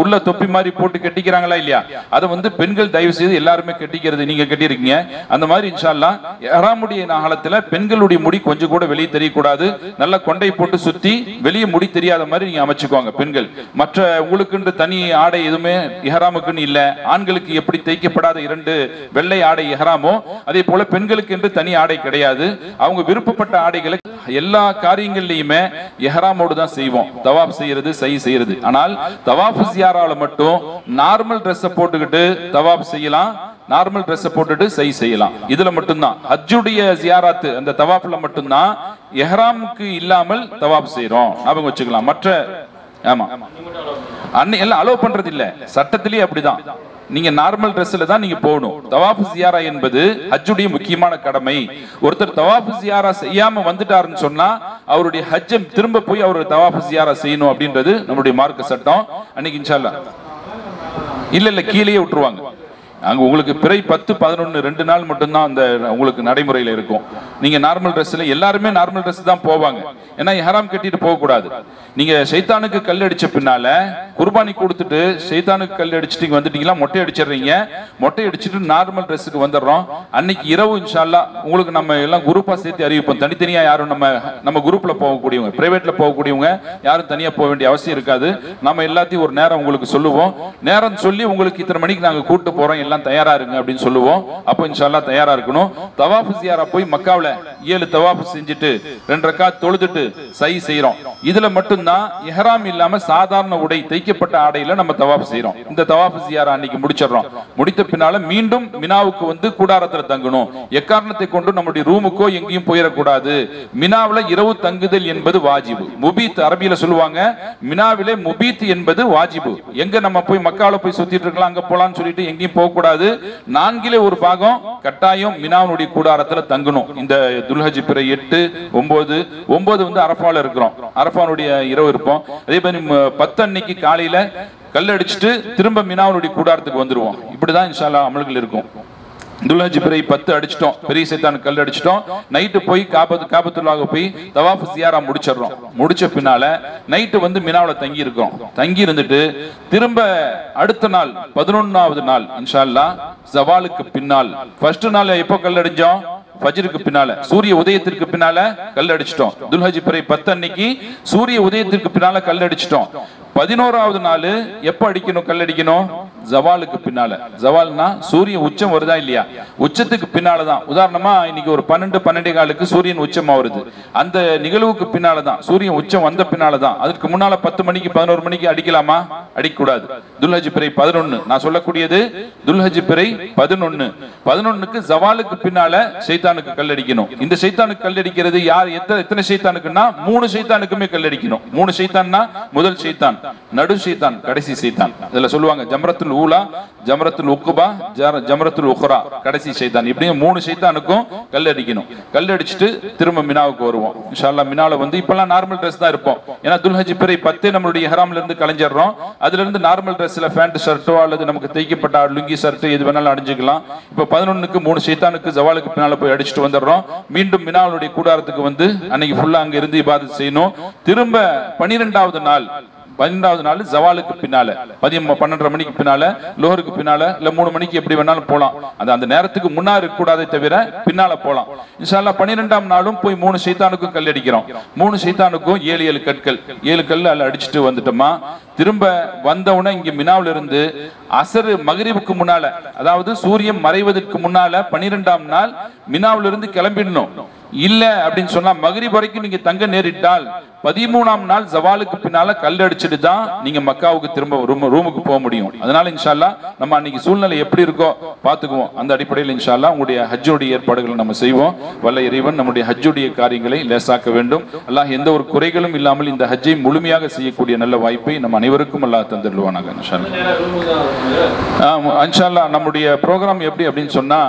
உள்ள தொப்பி மாதிரி போட்டு கட்டிக்கிறாங்களா இல்லையா, அதை வந்து பெண்கள் தயவு செய்து எல்லாருமே கட்டிக்கிறது நீங்க கட்டியிருக்கீங்க. அந்த மாதிரி இன்ஷா அல்லாஹ் இஹ்ராமுடைய காலத்துல பெண்களுடைய முடி கொஞ்சம் கூட வெளியே தெரியக்கூடாது, நல்ல கொண்டை போட்டு சுத்தி வெளியே முடி தெரியாத மாதிரி நீங்க அமைச்சுக்குவாங்க பெண்கள். மற்ற உங்களுக்கு தனி ஆடை எதுவுமே இஹ்ராமுக்குன்னு இல்ல. ஆண்களுக்கு எப்படி தைக்கப்படாத 2 வெள்ளை ஆடை இஹ்ராமோ அதே போல பெண்களுக்கு என்று தனி ஆடை கிடையாது. அவங்க விருப்பப்பட்ட ஆடைகளை எல்லா காரியங்கள்லயுமே இஹ்ராமோடு தான் செய்வோம். தவாப் செய்யறது, சை செய்யறது. ஆனால் தவாஃப் ஜியாரால மட்டும் நார்மல் Dress போட்டுக்கிட்டு தவாப் செய்யலாம், நார்மல் Dress போட்டுட்டு சை செய்யலாம். இதுல மட்டும்தான் ஹஜ்ஜுடைய ஜியாராத், அந்த தவாப்ல மட்டும்தான் இஹ்ராமுக்கு இல்லாமல் தவாப் செய்யறோம். ஞாபகம் வச்சுக்கலாம். மற்ற ஆமா எல்லாம் அலோவ் பண்றது இல்ல, சட்டத்திலேயே அப்படிதான். நீங்க நார்மல் Dressல தான் நீங்க போகணும். தவாஃப் ஜியாரா என்பது ஹஜ்ஜுடைய முக்கியமான கடமை. ஒருத்தர் தவாஃப் ஜியாரா செய்யாம வந்துட்டாருன்னு சொன்னா அவருடைய ஹஜ்ஜை திரும்ப போய் அவர் தவாஃப் ஜியாரா செய்யணும் அப்படின்றது நம்முடைய மார்க்க சட்டம். அன்னைக்கு இன்ஷா அல்லாஹ் இல்ல கீழேயே விட்டுருவாங்க. அங்கே உங்களுக்கு பிறை 10, 11 2 நாள் மட்டும்தான் அந்த உங்களுக்கு நடைமுறையில் இருக்கும். நீங்கள் நார்மல் ட்ரெஸ்ஸில் எல்லாருமே நார்மல் ட்ரெஸ் தான் போவாங்க. ஏன்னா இஹ்ராம் கட்டிட்டு போகக்கூடாது. நீங்கள் ஷைத்தானுக்கு கல் அடித்த பின்னால குர்பானி கொடுத்துட்டு ஷைத்தானுக்கு கல் அடிச்சுட்டு இங்கே வந்துட்டீங்களா, மொட்டை அடிச்சிடுறீங்க. மொட்டை அடிச்சுட்டு நார்மல் ட்ரெஸ்ஸுக்கு வந்துடுறோம். அன்னைக்கு இரவு இன்ஷா அல்லாஹ் உங்களுக்கு நம்ம எல்லாம் குரூப்பாக சேர்த்து அறிவிப்போம். தனித்தனியாக யாரும் நம்ம குரூப்பில் போகக்கூடியவங்க, பிரைவேட்டில் போகக்கூடியவங்க யாரும் தனியாக போக வேண்டிய அவசியம் இருக்காது. நம்ம எல்லாத்தையும் ஒரு நேரம் உங்களுக்கு சொல்லுவோம். நேரம் சொல்லி உங்களுக்கு இத்தனை மணிக்கு நாங்கள் கூட்டு போகிறோம், எல்லாம் தயாரா இருங்க அப்படின்னு சொல்லுவோம். அப்போ இன்ஷா அல்லாஹ் தயாரா இருக்கணும். தவாஃப் ஜியாரா போய் மக்காவுல 7 தவாஃப் செஞ்சுட்டு 2 ரக்காத் தொழுதுட்டு சை செய்றோம். இதுல மட்டும்தான் இஹ்ராம் இல்லாம சாதாரண உடை தைக்கப்பட்ட ஆடையில நம்ம தவாஃப் செய்றோம். இந்த தவாஃப் ஜியாரா அன்னைக்கு முடிச்சிடறோம். முடித்த பின்னால மீண்டும் மினாவுக்கு வந்து கூடாரத்துல தங்கணும். எக்காரணத்தை கொண்டு நம்முடைய ரூமுக்கோ எங்கேயும் போயிடக்கூடாது. மினாவுல இரவு தங்குதல் என்பது வாஜிபு. முபீத் அரபியில சொல்லுவாங்க, மினாவிலே முபீத் என்பது வாஜிபு. எங்க நம்ம போய் மக்காவுல போய் சுத்திட்டு இருக்கலாம், அங்க போலான்னு சொல்லிட்டு எங்கேயும் போக கூடாது. 4 ஒரு பாகம் கட்டாயம் மினாவுடைய கூடாரத்துல தங்கணும். இந்த துல்ஹஜ் பிறை 8, 9 வந்து அரஃபால இருக்கிறோம். அரஃபானுடைய இரவு இருப்போம். அதே மாதிரி 10 அன்னைக்கு காலையில கல் அடிச்சுட்டு திரும்ப மினாவுடைய கூடாரத்துக்கு வந்துருவோம். இப்படிதான் இன்ஷா அல்லாஹ் அமல்கள் இருக்கும். துல்ஹஜ் பிறை 10 அடிச்சிட்டோம், பெரிய சைத்தானுக்கு கல் அடிச்சிட்டோம். நைட்டு போய் காபத்துல்லாஹ் போய் தவாஃப் ஜியாரா முடிச்சிடறோம். முடிச்ச பின்னால நைட்டு வந்து மினாவுல தங்கி இருக்கோம். தங்கி இருந்துட்டு திரும்ப அடுத்த நாள் 11வது நாள் இன்ஷா அல்லாஹ் ஜவாலுக்கு பின்னால், ஃபர்ஸ்ட் நாள் எப்போ கல் அடிச்சோம், ஃபஜ்ருக்கு பின்னால, சூரிய உதயத்திற்கு பின்னால கல் அடிச்சிட்டோம். துல்ஹஜ் பிறை 10 அன்னைக்கு சூரிய உதயத்திற்கு பின்னால கல் அடிச்சிட்டோம். 11வது நாள் எப்ப அடிக்கணும், கல் அடிக்கணும், ஜவாலுக்கு பின்னால. ஜவால்னா சூரிய உச்சம் வருதா இல்லையா, உச்சத்துக்கு பின்னாலதான். உதாரணமா இன்னைக்கு ஒரு 12-12:15 சூரியன் உச்சமா வருது. அந்த நிகழ்வுக்கு பின்னாலதான், சூரியன் உச்சம் வந்த பின்னாலதான். அதுக்கு முன்னால 10 மணிக்கு 11 மணிக்கு அடிக்கலாமா, அடிக்கக்கூடாது. துல்ஹஜ் பிறை 11 நான் சொல்லக்கூடியது துல்ஹஜ் பிறை 11க்கு ஜவாலுக்கு பின்னால சைத்தானுக்கு கல் அடிக்கணும். இந்த சைத்தானுக்கு கல் அடிக்கிறது யார், எத்தனை சைத்தானுக்குன்னா 3 சைத்தானுக்குமே கல் அடிக்கணும். 3 சைத்தான்னா முதல் சைத்தான், நடு சைத்தான், கடைசி சைத்தான். இதுல சொல்லுவாங்க ஜம்ரத்துல் ஊலா, ஜம்ரத்துல் உக்பா, ஜம்ரத்துல் உக்ரா, கடைசி சைத்தான். இப்படி 3 சைத்தானுக்கும் கல் அடிக்கணும். கல் அடிச்சுட்டு திரும்ப மினாவுக்கு வருவோம். இன்ஷா அல்லாஹ் மினால வந்து இப்பெல்லாம் நார்மல் ட்ரெஸ் தான் இருப்போம். ஏன்னா துல்ஹஜ் பிறை 10 நம்மளுடைய இஹ்ராம்ல இருந்து கலைஞ்சிடறோம். அதுல இருந்து நார்மல் ட்ரெஸ்ல பேண்ட் ஷர்ட்டோ அல்லது நமக்கு தைக்கப்பட்ட லுங்கி ஷர்ட் எது வேணாலும் அணிஞ்சுக்கலாம். இப்ப 11க்கு 3 சைத்தானுக்கு ஜவாலுக்கு பின்னால போய் அடிச்சுட்டு வந்துடுறோம். மீண்டும் மினாவுடைய கூடாரத்துக்கு வந்து அன்னைக்கு ஃபுல்லா அங்க இருந்து இபாதத் செய்யணும். திரும்ப 12வது நாள் ஜவாலுக்கு பின்னால 12:30 மணிக்கு பின்னால, லோஹருக்கு பின்னால, இல்ல 3 மணிக்கு எப்படி வேணாலும் போலாம். அந்த நேரத்துக்கு முன்னாடி இருக்க கூடாதே தவிர பின்னால போலாம். இன்ஷா அல்லாஹ் 12ஆம் நாளும் போய் 3 சைத்தானுக்கும் கல் அடிக்கிறோம். 3 சைத்தானுக்கும் 7 கற்கள், 7 கல் அல்ல அடிச்சுட்டு வந்துட்டோமா, திரும்ப வந்தவுடனே இங்க மினாவில இருந்து அசர் மகரிபுக்கு முன்னால, அதாவது சூரியன் மறைவதற்கு முன்னால 12ஆம் நாள் மினாவில இருந்து கிளம்பிடணும். இல்ல அப்படின்னு சொன்னா மகரிப் வரைக்கும் நீங்க தங்க நேரிட்டால் 13ஆம் நாள் ஜவாலுக்கு பின்னால கல் அடிச்சுட்டு தான் நீங்க மக்காவுக்கு திரும்ப ரூமுக்கு போக முடியும். அதனால இன்ஷா அல்லாஹ் நம்ம அன்னைக்கு சூழ்நிலை எப்படி இருக்கோ பாத்துக்குவோம். அந்த அடிப்படையில் இன்ஷா அல்லாஹ் உங்களுடைய ஹஜ்ஜுடைய ஏற்பாடுகளை நம்ம செய்வோம். வல்ல இறைவன் நம்முடைய ஹஜ்ஜுடைய காரியங்களை லேசாக்க வேண்டும். அல்லாஹ் எந்த ஒரு குறைகளும் இல்லாமல் இந்த ஹஜ்ஜை முழுமையாக செய்யக்கூடிய நல்ல வாய்ப்பை நம்ம அனைவருக்கும் அல்லாஹ் தந்துடுவானாக. இன்ஷா அல்லாஹ் நம்முடைய ப்ரோக்ராம் எப்படி அப்படின்னு சொன்னா